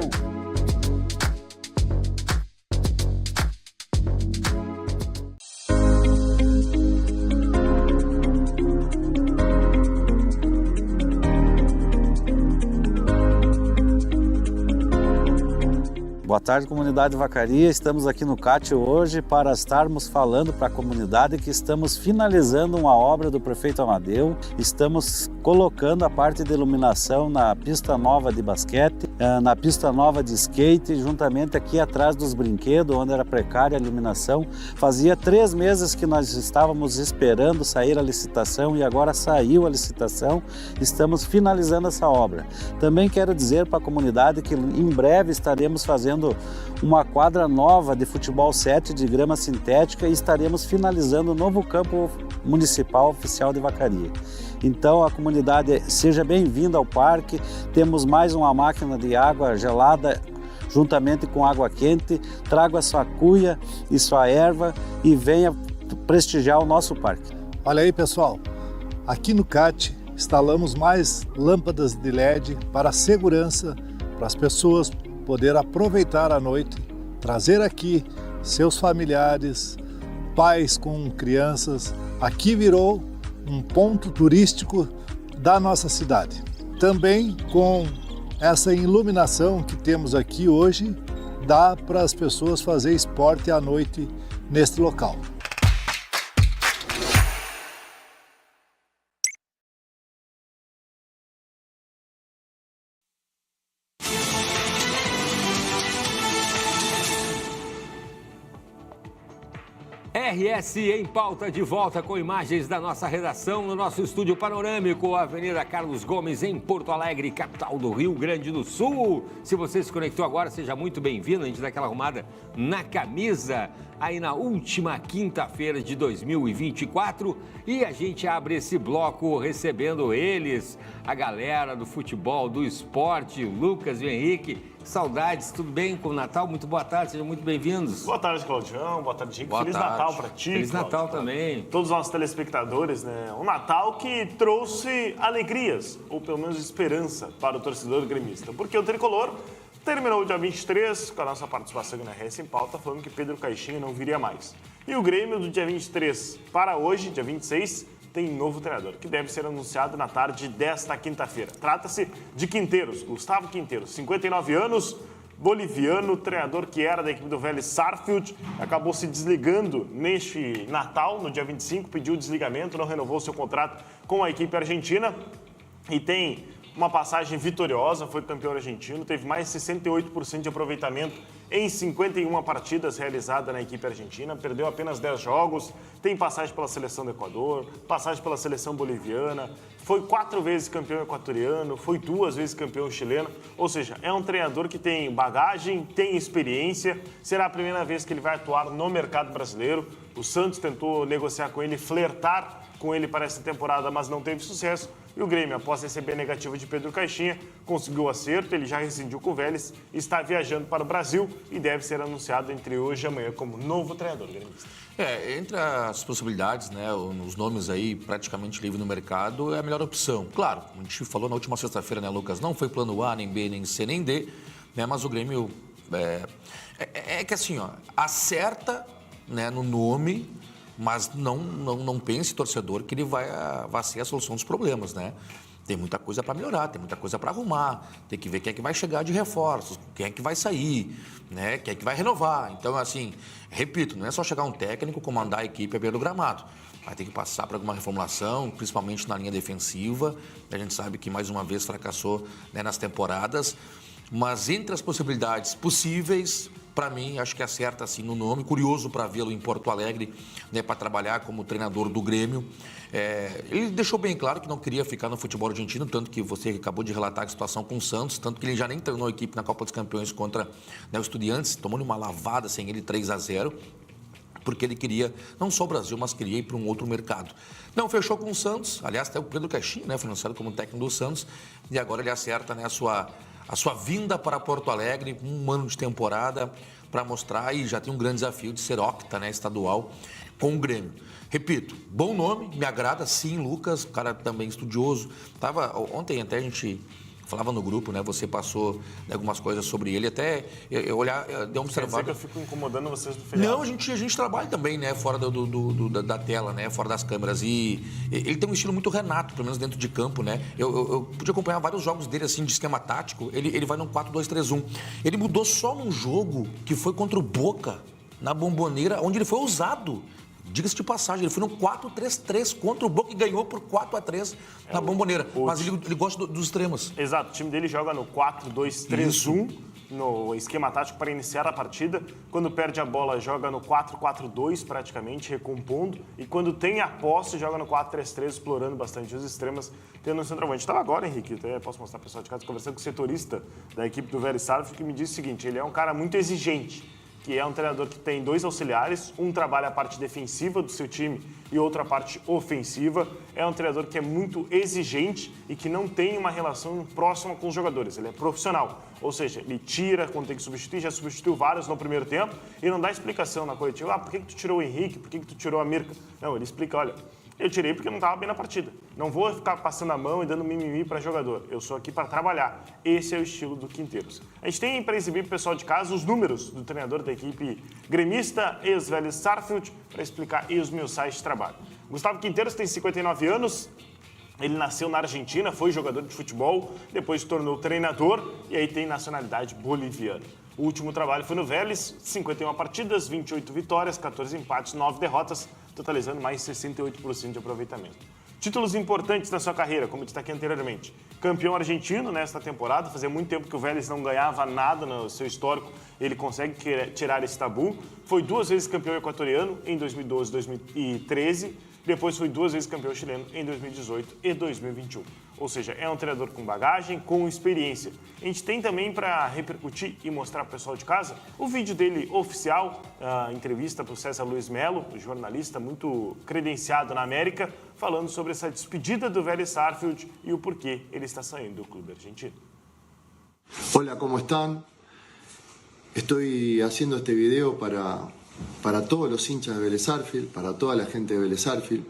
Boa tarde, comunidade Vacaria. Estamos aqui no CAT hoje para estarmos falando para a comunidade que estamos finalizando uma obra do prefeito Amadeu. Estamos colocando a parte de iluminação na pista nova de basquete, na pista nova de skate, juntamente aqui atrás dos brinquedos, onde era precária a iluminação. Fazia 3 meses que nós estávamos esperando sair a licitação e agora saiu a licitação. Estamos finalizando essa obra. Também quero dizer para a comunidade que em breve estaremos fazendo uma quadra nova de futebol 7 de grama sintética e estaremos finalizando o novo campo municipal oficial de Vacaria. Então a comunidade seja bem-vinda ao parque, temos mais uma máquina de água gelada juntamente com água quente, traga a sua cuia e sua erva e venha prestigiar o nosso parque. Olha aí, pessoal, aqui no CAT instalamos mais lâmpadas de LED para a segurança, para as pessoas poderem aproveitar a noite, trazer aqui seus familiares, pais com crianças. Aqui virou um ponto turístico da nossa cidade. Também com essa iluminação que temos aqui hoje, dá para as pessoas fazer esporte à noite neste local. RS em pauta, de volta com imagens da nossa redação no nosso estúdio panorâmico, Avenida Carlos Gomes, em Porto Alegre, capital do Rio Grande do Sul. Se você se conectou agora, seja muito bem-vindo. A gente dá aquela arrumada na camisa aí na última quinta-feira de 2024 e a gente abre esse bloco recebendo eles, a galera do futebol, do esporte, Lucas e Henrique. Saudades, tudo bem com o Natal? Muito boa tarde, sejam muito bem-vindos. Boa tarde, Claudião. Boa tarde, Henrique. Boa Feliz tarde. Natal para ti. Feliz Cláudio, Natal também. Todos os nossos telespectadores, né? Um Natal que trouxe alegrias, ou pelo menos esperança, para o torcedor gremista. Porque o Tricolor terminou o dia 23 com a nossa participação aqui na RS em pauta, falando que Pedro Caixinha não viria mais. E o Grêmio, do dia 23 para hoje, dia 26, tem novo treinador, que deve ser anunciado na tarde desta quinta-feira. Trata-se de Quinteiros, Gustavo Quinteiros, 59 anos, boliviano, treinador que era da equipe do Vélez Sarsfield, acabou se desligando neste Natal, no dia 25, pediu desligamento, não renovou seu contrato com a equipe argentina e tem uma passagem vitoriosa, foi campeão argentino, teve mais de 68% de aproveitamento em 51 partidas realizadas na equipe argentina, perdeu apenas 10 jogos, tem passagem pela seleção do Equador, passagem pela seleção boliviana, foi 4 vezes campeão equatoriano, foi 2 vezes campeão chileno, ou seja, é um treinador que tem bagagem, tem experiência, será a primeira vez que ele vai atuar no mercado brasileiro. O Santos tentou negociar com ele, flertar com ele para essa temporada, mas não teve sucesso. E o Grêmio, após receber a negativa de Pedro Caixinha, conseguiu o acerto, ele já rescindiu com o Vélez, está viajando para o Brasil e deve ser anunciado entre hoje e amanhã como novo treinador gremista. Entre as possibilidades, né, os nomes aí praticamente livres no mercado, é a melhor opção. Claro, a gente falou na última sexta-feira, né, Lucas, não foi plano A, nem B, nem C, nem D, né, mas o Grêmio é que assim, ó, acerta, né, no nome, mas não pense, torcedor, que ele vai ser a solução dos problemas, né? Tem muita coisa para melhorar, tem muita coisa para arrumar, tem que ver quem é que vai chegar de reforços, quem é que vai sair, né? Quem é que vai renovar. Então, assim, repito, não é só chegar um técnico, comandar a equipe a beira do gramado. Vai ter que passar por alguma reformulação, principalmente na linha defensiva. A gente sabe que mais uma vez fracassou, né, nas temporadas. Mas entre as possibilidades possíveis, para mim, acho que acerta assim no nome. Curioso para vê-lo em Porto Alegre, né, para trabalhar como treinador do Grêmio. Ele deixou bem claro que não queria ficar no futebol argentino, tanto que você acabou de relatar a situação com o Santos, tanto que ele já nem treinou a equipe na Copa dos Campeões contra, né, o Estudiantes, tomou-lhe uma lavada sem ele 3-0. Porque ele queria, não só o Brasil, mas queria ir para um outro mercado. Não, fechou com o Santos, aliás, até o Pedro Caixinha, né, foi anunciado como técnico do Santos, e agora ele acerta, né, a sua vinda para Porto Alegre, um ano de temporada, para mostrar, e já tem um grande desafio de ser octa, né, estadual, com o Grêmio. Repito, bom nome, me agrada, sim, Lucas, cara também estudioso. Ontem até a gente falava no grupo, né? Você passou, né, algumas coisas sobre ele, até eu olhar, deu uma observada. Quer dizer que eu fico incomodando vocês no feriado? Não, a gente trabalha também, né? Fora da tela, né? Fora das câmeras. E ele tem um estilo muito Renato, pelo menos dentro de campo, né? Eu pude acompanhar vários jogos dele, assim, de esquema tático. Ele vai num 4-2-3-1. Ele mudou só num jogo que foi contra o Boca, na Bombonera, onde ele foi ousado. Diga-se de passagem, ele foi no 4-3-3 contra o Boca e ganhou por 4-3 na Bombonera. Mas ele gosta dos extremos. Exato, o time dele joga no 4-2-3-1, no esquema tático para iniciar a partida. Quando perde a bola, joga no 4-4-2 praticamente, recompondo. E quando tem a posse, joga no 4-3-3, explorando bastante os extremas, tendo um centroavante. Estava agora, Henrique, até posso mostrar para o pessoal de casa, conversando com o setorista da equipe do Vélez Sarsfield, que me disse o seguinte: ele é um cara muito exigente. que é um treinador que tem 2 auxiliares, um trabalha a parte defensiva do seu time e outra a parte ofensiva. É um treinador que é muito exigente e que não tem uma relação próxima com os jogadores. Ele é profissional, ou seja, ele tira quando tem que substituir, já substituiu vários no primeiro tempo e não dá explicação na coletiva. Por que tu tirou o Henrique? Por que tu tirou a Mirka? Não, ele explica, olha, eu tirei porque não estava bem na partida. Não vou ficar passando a mão e dando mimimi para jogador. Eu sou aqui para trabalhar. Esse é o estilo do Quinteiros. A gente tem para exibir para o pessoal de casa os números do treinador da equipe gremista, ex-Vélez Sarsfield, para explicar os meus sites de trabalho. Gustavo Quinteiros tem 59 anos. Ele nasceu na Argentina, foi jogador de futebol, depois se tornou treinador e aí tem nacionalidade boliviana. O último trabalho foi no Vélez, 51 partidas, 28 vitórias, 14 empates, 9 derrotas, totalizando mais 68% de aproveitamento. Títulos importantes na sua carreira, como eu destaquei anteriormente. Campeão argentino nesta temporada, fazia muito tempo que o Vélez não ganhava nada no seu histórico, ele consegue tirar esse tabu. Foi 2 vezes campeão equatoriano, em 2012 e 2013, depois foi 2 vezes campeão chileno, em 2018 e 2021. Ou seja, é um treinador com bagagem, com experiência. A gente tem também para repercutir e mostrar para o pessoal de casa o vídeo dele oficial, a entrevista para o César Luiz Melo, jornalista muito credenciado na América, falando sobre essa despedida do Vélez Sarsfield e o porquê ele está saindo do clube argentino. Hola, ¿cómo están? Estoy haciendo este video para todos los hinchas de Vélez Sarsfield, para toda la gente de Vélez Sarsfield.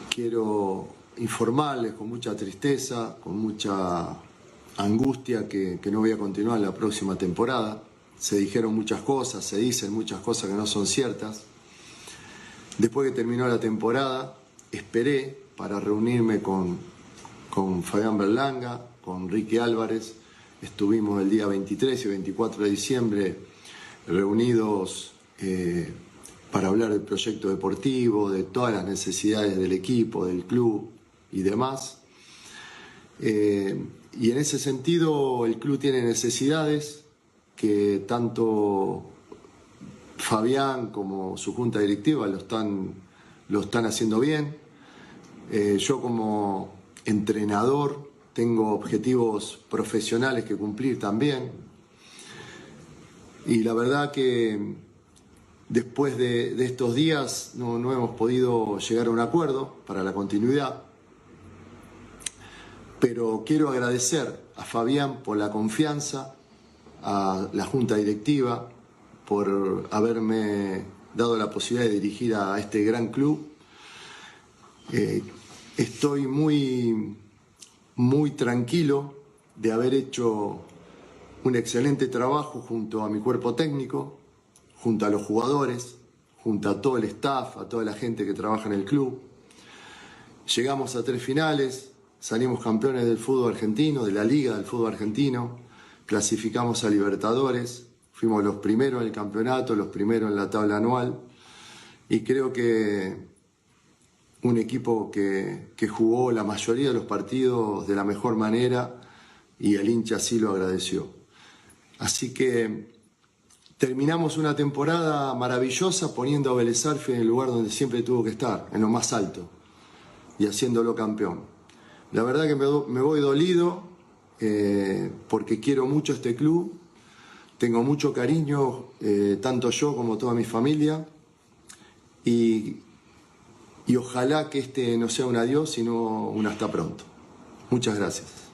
Quiero informarles con mucha tristeza, con mucha angustia que no voy a continuar la próxima temporada. Se dijeron muchas cosas, se dicen muchas cosas que no son ciertas. Después que terminó la temporada, esperé para reunirme con Fabián Berlanga, con Ricky Álvarez. Estuvimos el día 23 y 24 de diciembre reunidos para hablar del proyecto deportivo, de todas las necesidades del equipo, del club y demás. Y en ese sentido el club tiene necesidades que tanto Fabián como su junta directiva lo están haciendo bien. Yo como entrenador tengo objetivos profesionales que cumplir también. Y la verdad que después de estos días no hemos podido llegar a un acuerdo para la continuidad. Pero quiero agradecer a Fabián por la confianza, a la junta directiva, por haberme dado la posibilidad de dirigir a este gran club. Estoy muy tranquilo de haber hecho un excelente trabajo junto a mi cuerpo técnico, junto a los jugadores, junto a todo el staff, a toda la gente que trabaja en el club. Llegamos a 3 finales, salimos campeones del fútbol argentino, de la Liga del Fútbol Argentino, clasificamos a Libertadores, fuimos los primeros en el campeonato, los primeros en la tabla anual, y creo que un equipo que jugó la mayoría de los partidos de la mejor manera y el hincha así lo agradeció. Así que terminamos una temporada maravillosa poniendo a Vélez Sarsfield en el lugar donde siempre tuvo que estar, en lo más alto, y haciéndolo campeón. La verdad que me voy dolido porque quiero mucho este club, tengo mucho cariño, tanto yo como toda mi familia, y ojalá que este no sea un adiós, sino un hasta pronto. Muchas gracias.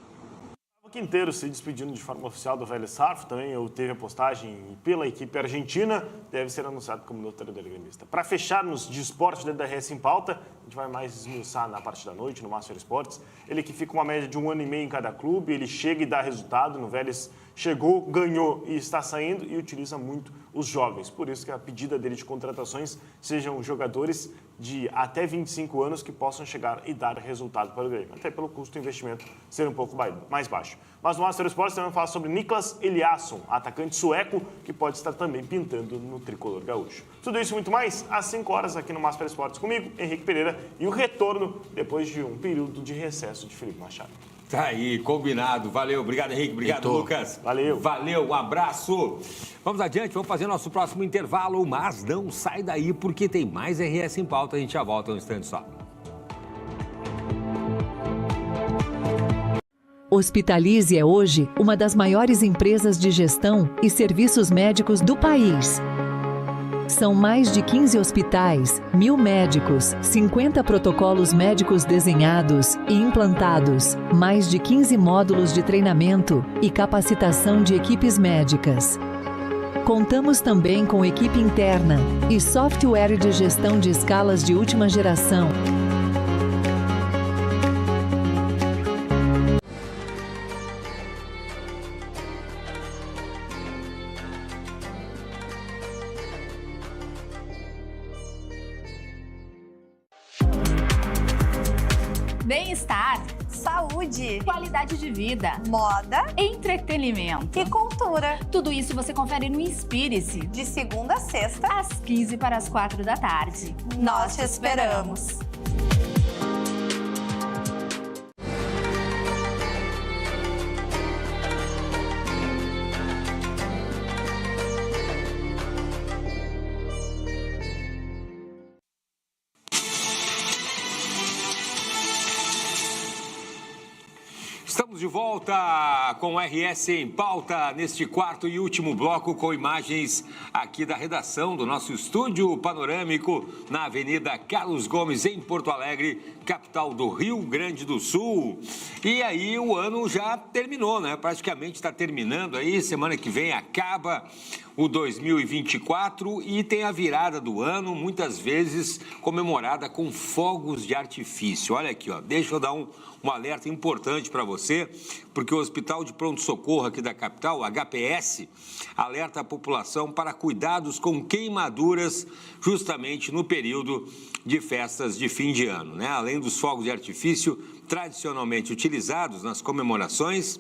Quinteiros se despedindo de forma oficial do Vélez Sarsfield, também teve a postagem pela equipe argentina, deve ser anunciado como novo treinador gremista. Para fecharmos de esporte dentro da RS em Pauta, a gente vai mais esmiuçar na parte da noite, no Master Esportes. Ele que fica uma média de 1 ano e meio em cada clube, ele chega e dá resultado, no Vélez chegou, ganhou e está saindo e utiliza muito os jovens. Por isso que a pedida dele de contratações sejam jogadores de até 25 anos que possam chegar e dar resultado para o Grêmio, até pelo custo do investimento ser um pouco mais baixo. Mas no Master Esportes também vamos falar sobre Niklas Eliasson, atacante sueco, que pode estar também pintando no tricolor gaúcho. Tudo isso e muito mais às 5 horas aqui no Master Esportes comigo, Henrique Pereira, e o retorno depois de um período de recesso de Felipe Machado. Tá aí, combinado. Valeu, obrigado, Henrique. Obrigado, Lucas. Valeu. Valeu, um abraço. Vamos adiante, vamos fazer nosso próximo intervalo, mas não sai daí porque tem mais RS em Pauta. A gente já volta um instante só. Hospitalize é hoje uma das maiores empresas de gestão e serviços médicos do país. São mais de 15 hospitais, 1.000 médicos, 50 protocolos médicos desenhados e implantados, mais de 15 módulos de treinamento e capacitação de equipes médicas. Contamos também com equipe interna e software de gestão de escalas de última geração. Bem-estar, saúde, qualidade de vida, moda, entretenimento e cultura. Tudo isso você confere no Inspire-se, de segunda a sexta, às 15 para as 4 da tarde. Nós te esperamos. Estamos de volta com o RS em Pauta, neste quarto e último bloco, com imagens aqui da redação do nosso estúdio panorâmico na Avenida Carlos Gomes, em Porto Alegre, capital do Rio Grande do Sul. E aí o ano já terminou, né? Praticamente está terminando aí, semana que vem acaba o 2024 e tem a virada do ano, muitas vezes comemorada com fogos de artifício. Olha aqui, ó, deixa eu dar um alerta importante para você, porque o Hospital de Pronto-Socorro aqui da capital, o HPS, alerta a população para cuidados com queimaduras justamente no período de festas de fim de ano, né? Além dos fogos de artifício tradicionalmente utilizados nas comemorações,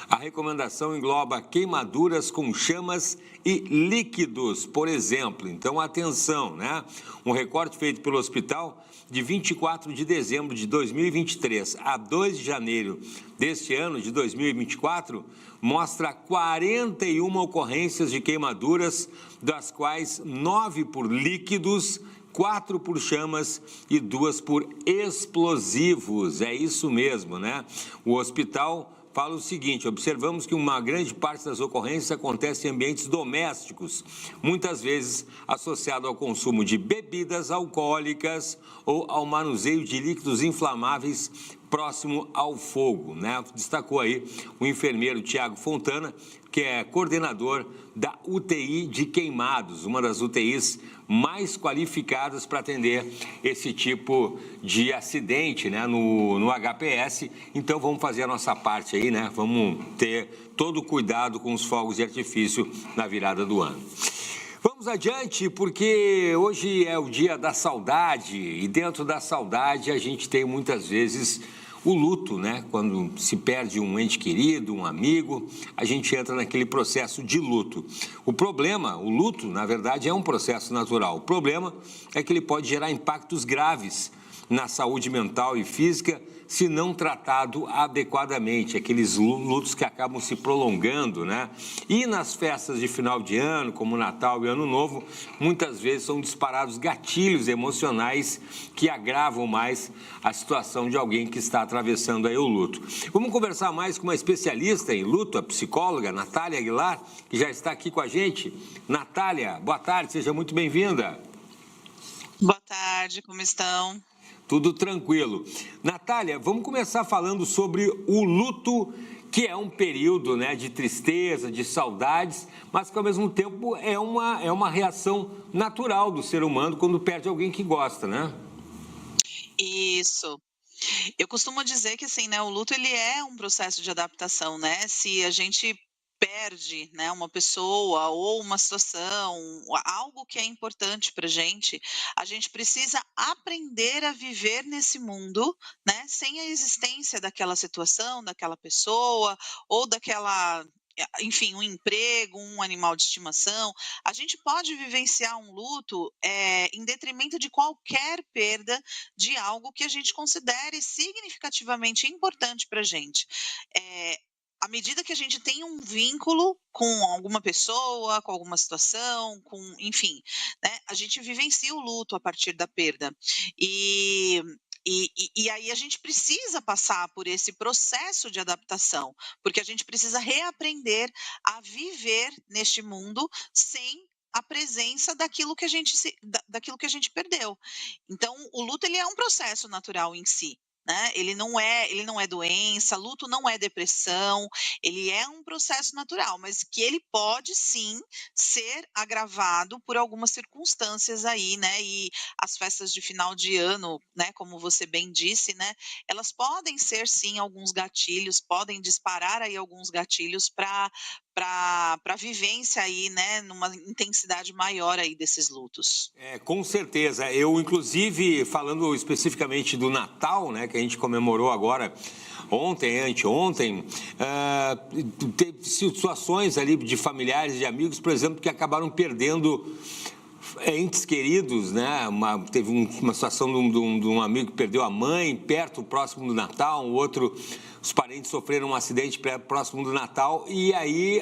a recomendação engloba queimaduras com chamas e líquidos, por exemplo. Então, atenção, né? Um recorte feito pelo hospital de 24 de dezembro de 2023 a 2 de janeiro deste ano, de 2024, mostra 41 ocorrências de queimaduras, das quais 9 por líquidos, 4 por chamas e 2 por explosivos. É isso mesmo, né? O hospital fala o seguinte: observamos que uma grande parte das ocorrências acontece em ambientes domésticos, muitas vezes associado ao consumo de bebidas alcoólicas ou ao manuseio de líquidos inflamáveis próximo ao fogo, né? Destacou aí o enfermeiro Tiago Fontana, que é coordenador da UTI de queimados, uma das UTIs mais qualificadas para atender esse tipo de acidente, né, no HPS. Então vamos fazer a nossa parte aí, né? Vamos ter todo o cuidado com os fogos de artifício na virada do ano. Vamos adiante, porque hoje é o dia da saudade e dentro da saudade a gente tem muitas vezes o luto, né? Quando se perde um ente querido, um amigo, a gente entra naquele processo de luto. O problema, o luto, na verdade, é um processo natural. O problema é que ele pode gerar impactos graves na saúde mental e física se não tratado adequadamente, aqueles lutos que acabam se prolongando, né? E nas festas de final de ano, como Natal e Ano Novo, muitas vezes são disparados gatilhos emocionais que agravam mais a situação de alguém que está atravessando aí o luto. Vamos conversar mais com uma especialista em luto, a psicóloga Natália Aguilar, que já está aqui com a gente. Natália, boa tarde, seja muito bem-vinda. Boa tarde, como estão? Tudo tranquilo. Natália, vamos começar falando sobre o luto, que é um período, né, de tristeza, de saudades, mas que ao mesmo tempo é uma reação natural do ser humano quando perde alguém que gosta, né? Isso. Eu costumo dizer que assim, né, o luto ele é um processo de adaptação, né? Se a gente perde, né, uma pessoa ou uma situação, algo que é importante para a gente precisa aprender a viver nesse mundo, né, sem a existência daquela situação, daquela pessoa ou daquela, enfim, um emprego, um animal de estimação. A gente pode vivenciar um luto em detrimento de qualquer perda de algo que a gente considere significativamente importante para a gente. À medida que a gente tem um vínculo com alguma pessoa, com alguma situação, enfim, né, a gente vivencia o luto a partir da perda. E E aí a gente precisa passar por esse processo de adaptação, porque a gente precisa reaprender a viver neste mundo sem a presença daquilo que daquilo que a gente perdeu. Então, o luto ele é um processo natural em si. Né? Ele não é doença, luto não é depressão, ele é um processo natural, mas que ele pode sim ser agravado por algumas circunstâncias aí, né? E as festas de final de ano, né, como você bem disse, né, elas podem ser sim alguns gatilhos, podem disparar aí alguns gatilhos para a vivência aí, né, numa intensidade maior aí desses lutos. Com certeza. Eu, inclusive, falando especificamente do Natal, né, que a gente comemorou agora ontem, anteontem, teve situações ali de familiares, de amigos, por exemplo, que acabaram perdendo entes queridos, né? Teve uma situação de um amigo que perdeu a mãe próximo do Natal, os parentes sofreram um acidente próximo do Natal, e aí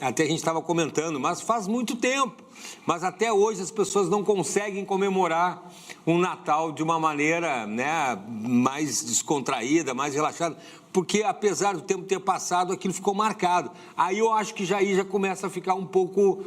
até a gente estava comentando, mas faz muito tempo, mas até hoje as pessoas não conseguem comemorar um Natal de uma maneira, né, mais descontraída, mais relaxada, porque apesar do tempo ter passado, aquilo ficou marcado. Aí eu acho que já começa a ficar um pouco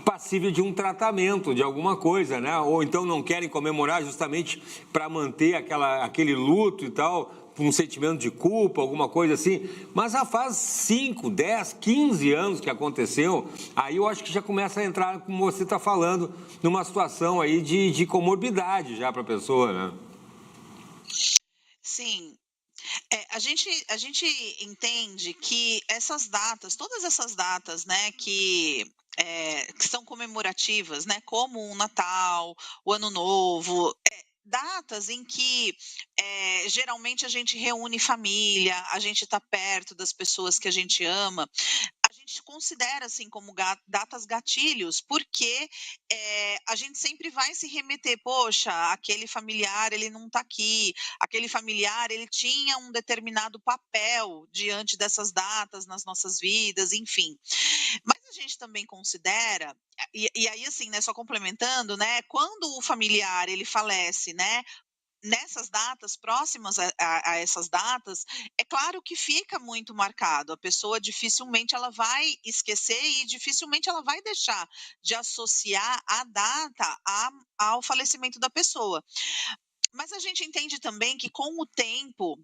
passível de um tratamento, de alguma coisa, né? Ou então não querem comemorar justamente para manter aquele luto e tal, um sentimento de culpa, alguma coisa assim. Mas já faz 5, 10, 15 anos que aconteceu, aí eu acho que já começa a entrar, como você está falando, numa situação aí de comorbidade já para a pessoa, né? Sim. A gente entende que essas datas, todas essas datas, né, que são comemorativas, né, como o Natal, o Ano Novo, datas em que geralmente a gente reúne família, a gente está perto das pessoas que a gente ama, a gente considera assim como datas gatilhos, porque a gente sempre vai se remeter, poxa, aquele familiar ele não está aqui, aquele familiar ele tinha um determinado papel diante dessas datas nas nossas vidas, enfim. Mas a gente também considera, e aí assim, né, só complementando, né, quando o familiar ele falece, né, nessas datas, próximas a essas datas, é claro que fica muito marcado. A pessoa dificilmente ela vai esquecer e dificilmente ela vai deixar de associar a data ao falecimento da pessoa. Mas a gente entende também que com o tempo,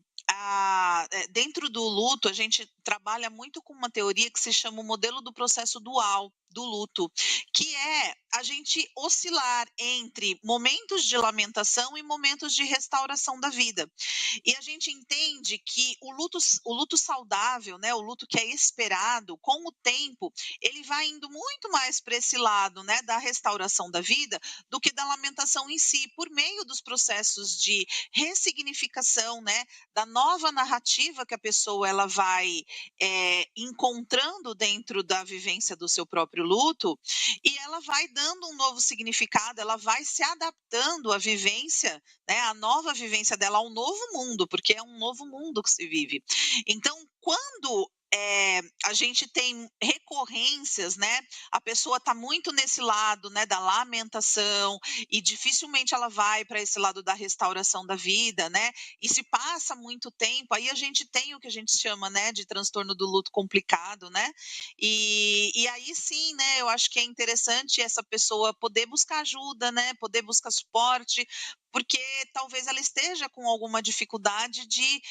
dentro do luto, a gente trabalha muito com uma teoria que se chama o modelo do processo dual do luto, que é a gente oscilar entre momentos de lamentação e momentos de restauração da vida. E a gente entende que o luto saudável, né, o luto que é esperado, com o tempo, ele vai indo muito mais para esse lado, né, da restauração da vida do que da lamentação em si, por meio dos processos de ressignificação, né, da nova narrativa que a pessoa ela vai encontrando dentro da vivência do seu próprio luto, e ela vai dando um novo significado, ela vai se adaptando à vivência, né, à nova vivência dela, ao novo mundo, porque é um novo mundo que se vive. Então, quando a gente tem recorrências, né? A pessoa está muito nesse lado, né, da lamentação, e dificilmente ela vai para esse lado da restauração da vida, né? E se passa muito tempo, aí a gente tem o que a gente chama, né, de transtorno do luto complicado, né? E aí sim, né? Eu acho que é interessante essa pessoa poder buscar ajuda, né? Poder buscar suporte, porque talvez ela esteja com alguma dificuldade de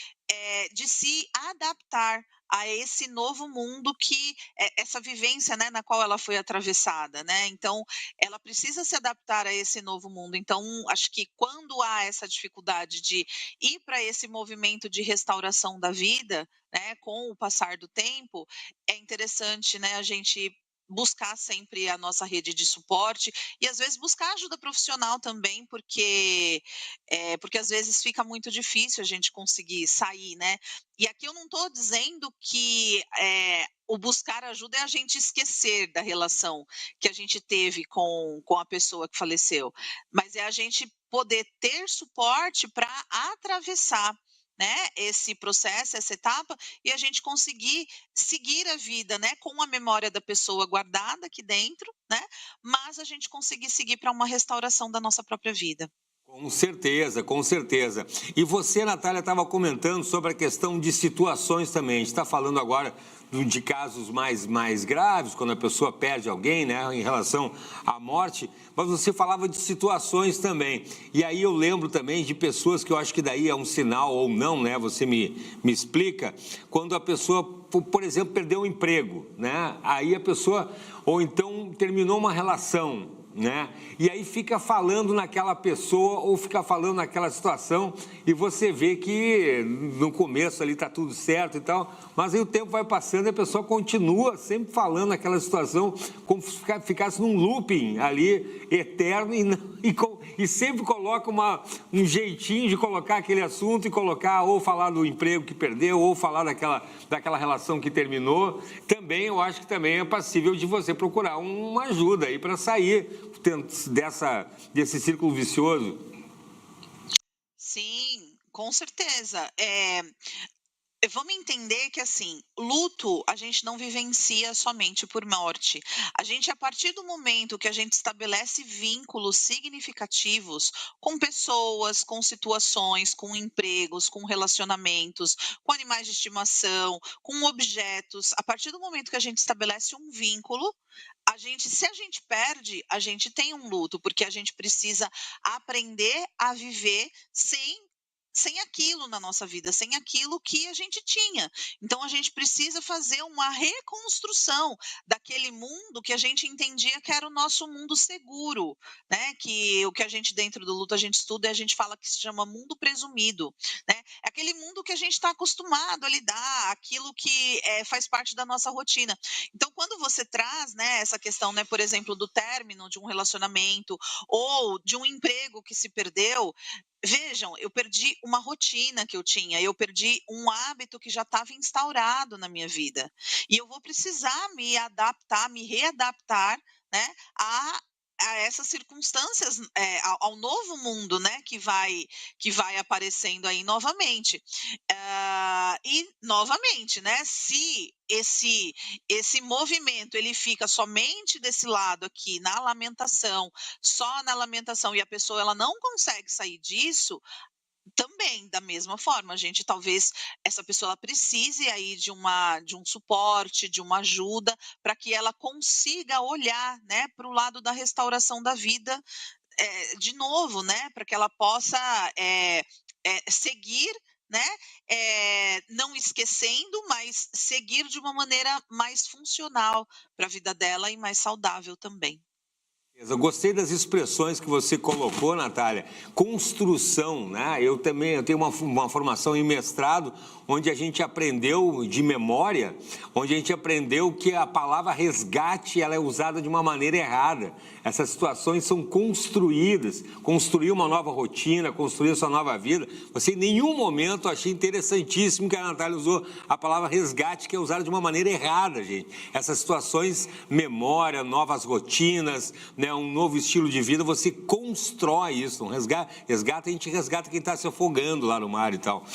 se adaptar a esse novo mundo que essa vivência, né, na qual ela foi atravessada, né? Então, ela precisa se adaptar a esse novo mundo. Então, acho que quando há essa dificuldade de ir para esse movimento de restauração da vida, né, com o passar do tempo, é interessante, né, a gente buscar sempre a nossa rede de suporte e às vezes buscar ajuda profissional também, porque às vezes fica muito difícil a gente conseguir sair, né? E aqui eu não estou dizendo que o buscar ajuda é a gente esquecer da relação que a gente teve com a pessoa que faleceu, mas é a gente poder ter suporte para atravessar, né, esse processo, essa etapa, e a gente conseguir seguir a vida, né, com a memória da pessoa guardada aqui dentro, né, mas a gente conseguir seguir para uma restauração da nossa própria vida. Com certeza, com certeza. E você, Natália, estava comentando sobre a questão de situações também. A gente está falando agora de casos mais graves, quando a pessoa perde alguém, né, em relação à morte, mas você falava de situações também. E aí eu lembro também de pessoas que eu acho que daí é um sinal ou não, né, você me explica, quando a pessoa, por exemplo, perdeu o emprego, né, aí a pessoa, ou então terminou uma relação, né? E aí fica falando naquela pessoa ou fica falando naquela situação e você vê que no começo ali tá tudo certo e tal, mas aí o tempo vai passando e a pessoa continua sempre falando naquela situação como se ficasse num looping ali eterno e sempre coloca um jeitinho de colocar aquele assunto e colocar ou falar do emprego que perdeu ou falar daquela relação que terminou. Também eu acho que também é passível de você procurar uma ajuda aí para sair desse círculo vicioso. Sim, com certeza. Vamos entender que, assim, luto a gente não vivencia somente por morte. A gente, a partir do momento que a gente estabelece vínculos significativos com pessoas, com situações, com empregos, com relacionamentos, com animais de estimação, com objetos, a partir do momento que a gente estabelece um vínculo, se a gente perde, a gente tem um luto, porque a gente precisa aprender a viver sem aquilo na nossa vida, sem aquilo que a gente tinha. Então, a gente precisa fazer uma reconstrução daquele mundo que a gente entendia que era o nosso mundo seguro, né? Que o que a gente, dentro do luto, a gente estuda e a gente fala que se chama mundo presumido, né? É aquele mundo que a gente está acostumado a lidar, aquilo que faz parte da nossa rotina. Então, quando você traz, né, essa questão, né, por exemplo, do término de um relacionamento ou de um emprego que se perdeu, vejam, eu perdi uma rotina que eu tinha, eu perdi um hábito que já estava instaurado na minha vida. E eu vou precisar me adaptar, me readaptar, né, a essas circunstâncias, ao novo mundo, né, que vai aparecendo aí novamente. E, novamente, né, se esse movimento ele fica somente desse lado aqui, na lamentação, só na lamentação, e a pessoa ela não consegue sair disso, também, da mesma forma, talvez essa pessoa ela precise aí de um suporte, de uma ajuda, para que ela consiga olhar, né, para o lado da restauração da vida, de novo, né, para que ela possa seguir, né, não esquecendo, mas seguir de uma maneira mais funcional para a vida dela e mais saudável também. Eu gostei das expressões que você colocou, Natália. Construção, né? Eu tenho uma formação em mestrado, onde a gente aprendeu de memória, onde a gente aprendeu que a palavra resgate ela é usada de uma maneira errada. Essas situações são construídas, construir uma nova rotina, construir sua nova vida. Você, em nenhum momento, achei interessantíssimo que a Natália usou a palavra resgate, que é usada de uma maneira errada, gente. Essas situações, memória, novas rotinas, né, um novo estilo de vida, você constrói isso. Um resgate, a gente resgata quem está se afogando lá no mar e tal.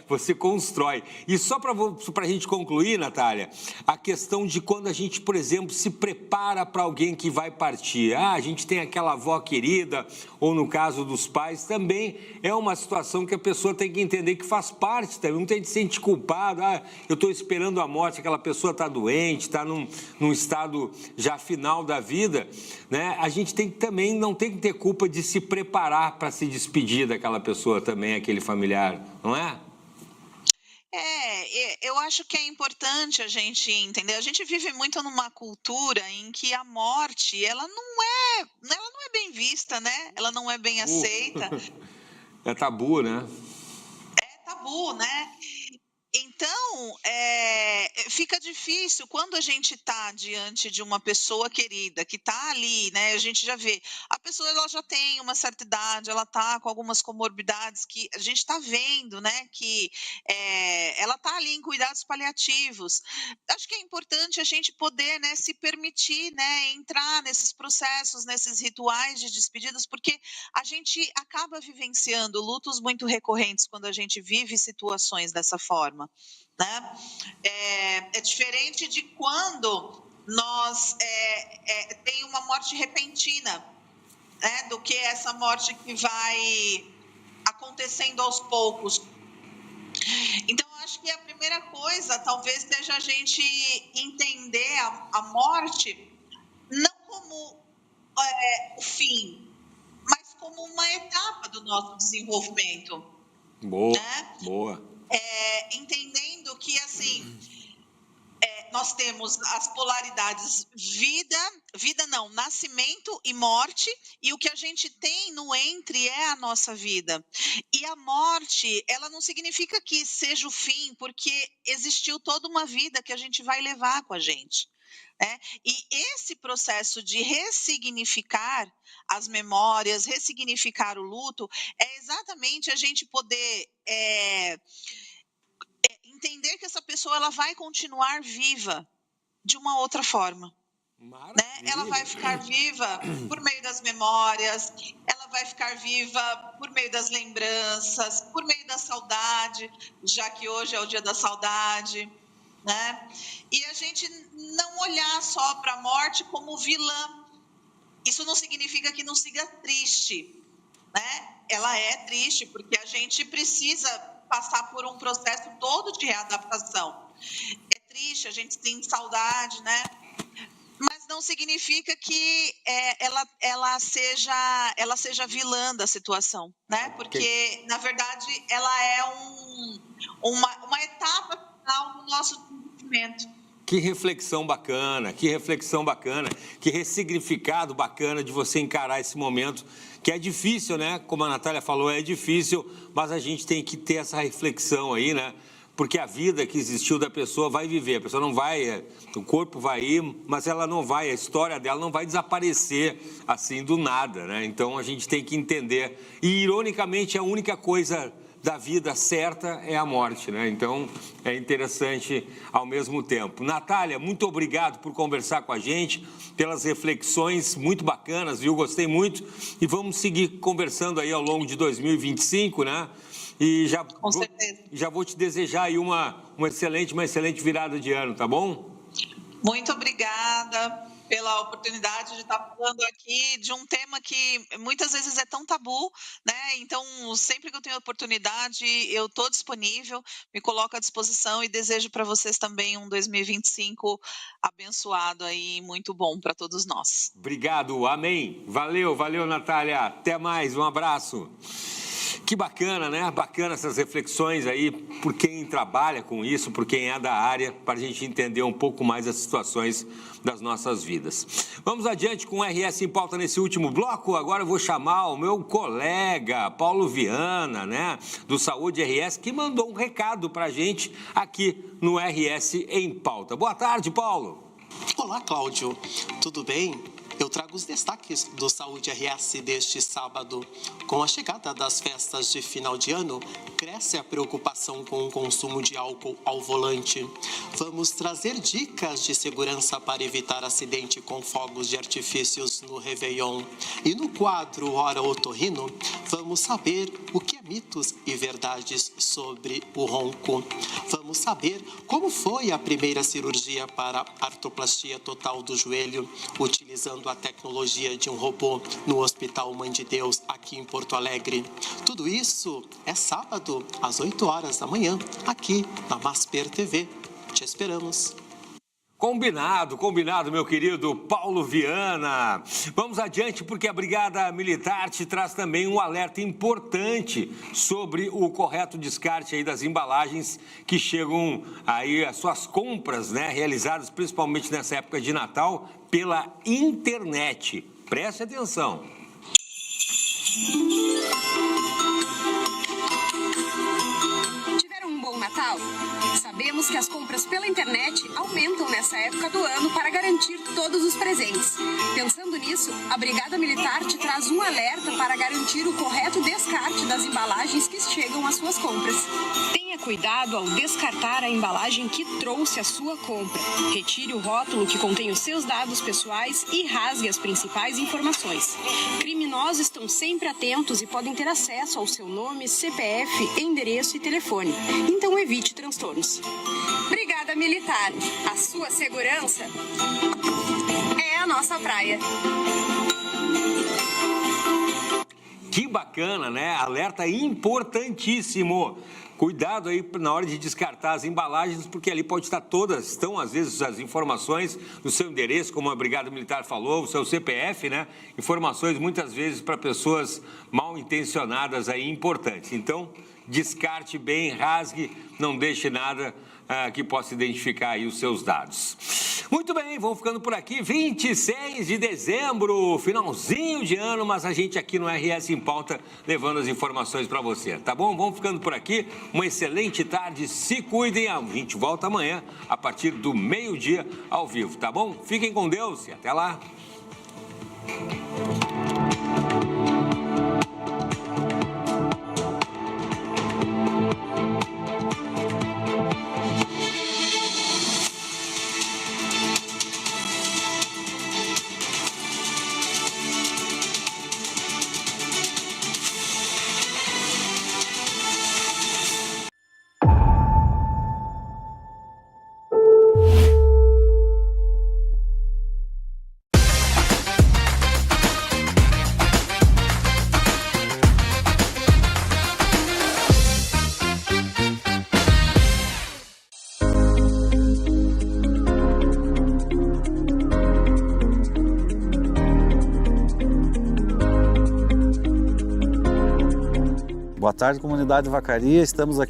Você constrói. E só para a gente concluir, Natália, a questão de quando a gente, por exemplo, se prepara para alguém que vai partir. A gente tem aquela avó querida, ou no caso dos pais, também é uma situação que a pessoa tem que entender que faz parte também. Não tem de se sentir culpado. Eu estou esperando a morte, aquela pessoa está doente, está num estado já final da vida, né? A gente também não tem que ter culpa de se preparar para se despedir daquela pessoa também, aquele familiar, não é? Eu acho que é importante a gente entender. A gente vive muito numa cultura em que a morte, ela não é bem vista, né? Ela não é bem aceita. É tabu, né? É tabu, né? Então, fica difícil quando a gente está diante de uma pessoa querida que está ali, né? A gente já vê, a pessoa ela já tem uma certa idade, ela está com algumas comorbidades que a gente está vendo, né? Que ela está ali em cuidados paliativos. Acho que é importante a gente poder, né, se permitir, né, entrar nesses processos, nesses rituais de despedidas, porque a gente acaba vivenciando lutos muito recorrentes quando a gente vive situações dessa forma. Né? É diferente de quando nós tem uma morte repentina, né, do que essa morte que vai acontecendo aos poucos. Então, eu acho que a primeira coisa talvez seja a gente entender a morte não como o fim, mas como uma etapa do nosso desenvolvimento. Boa, né? boa. Entendendo que, assim, nós temos as polaridades nascimento e morte, e o que a gente tem no entre é a nossa vida. E a morte, ela não significa que seja o fim, porque existiu toda uma vida que a gente vai levar com a gente. E esse processo de ressignificar as memórias, ressignificar o luto, é exatamente a gente poder entender que essa pessoa ela vai continuar viva de uma outra forma. Né? Ela vai ficar viva por meio das memórias, ela vai ficar viva por meio das lembranças, por meio da saudade, já que hoje é o dia da saudade. Né? E a gente não olhar só para a morte como vilã. Isso não significa que não siga triste, né? Ela é triste porque a gente precisa passar por um processo todo de readaptação. É triste, a gente tem saudade, né? Mas não significa que ela seja vilã da situação, né? Porque, na verdade, ela é uma etapa no nosso desenvolvimento. Que reflexão bacana, que ressignificado bacana de você encarar esse momento, que é difícil, né? Como a Natália falou, é difícil, mas a gente tem que ter essa reflexão aí, né? Porque a vida que existiu da pessoa vai viver, a pessoa não vai, o corpo vai ir, mas ela não vai, a história dela não vai desaparecer assim do nada, né? Então a gente tem que entender. E, ironicamente, a única coisa da vida certa é a morte, né? Então, é interessante ao mesmo tempo. Natália, muito obrigado por conversar com a gente, pelas reflexões muito bacanas, viu? Gostei muito. E vamos seguir conversando aí ao longo de 2025, né? E já vou te desejar aí uma excelente virada de ano, tá bom? Muito obrigada pela oportunidade de estar falando aqui de um tema que muitas vezes é tão tabu, né? Então, sempre que eu tenho oportunidade, eu estou disponível, me coloco à disposição e desejo para vocês também um 2025 abençoado aí, muito bom para todos nós. Obrigado, amém. Valeu, Natália. Até mais, um abraço. Que bacana, né? Bacana essas reflexões aí, por quem trabalha com isso, por quem é da área, para a gente entender um pouco mais as situações das nossas vidas. Vamos adiante com o RS em Pauta nesse último bloco. Agora eu vou chamar o meu colega, Paulo Viana, né? Do Saúde RS, que mandou um recado para a gente aqui no RS em Pauta. Boa tarde, Paulo. Olá, Cláudio. Tudo bem? Eu trago os destaques do Saúde RS deste sábado. Com a chegada das festas de final de ano, cresce a preocupação com o consumo de álcool ao volante. Vamos trazer dicas de segurança para evitar acidente com fogos de artifícios no Réveillon. E no quadro Hora Otorrino, vamos saber o que é mitos e verdades sobre o ronco. Vamos saber como foi a primeira cirurgia para artroplastia total do joelho, utilizando a tecnologia de um robô no Hospital Mãe de Deus, aqui em Porto Alegre. Tudo isso é sábado, às 8 horas da manhã, aqui na Masper TV. Te esperamos. Combinado, meu querido Paulo Viana. Vamos adiante porque a Brigada Militar te traz também um alerta importante sobre o correto descarte aí das embalagens que chegam aí às suas compras, né, realizadas principalmente nessa época de Natal pela internet. Preste atenção. Tiveram um bom Natal? Sabemos que as compras pela internet aumentam nessa época do ano para garantir todos os presentes. Pensando nisso, a Brigada Militar te traz um alerta para garantir o correto descarte das embalagens que chegam às suas compras. Tenha cuidado ao descartar a embalagem que trouxe a sua compra. Retire o rótulo que contém os seus dados pessoais e rasgue as principais informações. Criminosos estão sempre atentos e podem ter acesso ao seu nome, CPF, endereço e telefone. Então evite transtornos. Brigada Militar, a sua segurança é a nossa praia. Que bacana, né? Alerta importantíssimo. Cuidado aí na hora de descartar as embalagens, porque ali pode estar estão às vezes as informações do seu endereço, como a Brigada Militar falou, o seu CPF, né? Informações muitas vezes para pessoas mal intencionadas aí importantes. Então, descarte bem, rasgue, não deixe nada que possa identificar aí os seus dados. Muito bem, vamos ficando por aqui. 26 de dezembro, finalzinho de ano, mas a gente aqui no RS em Pauta levando as informações para você, tá bom? Vamos ficando por aqui. Uma excelente tarde, se cuidem. A gente volta amanhã a partir do meio-dia ao vivo, tá bom? Fiquem com Deus e até lá. Boa tarde, comunidade Vacaria. Estamos aqui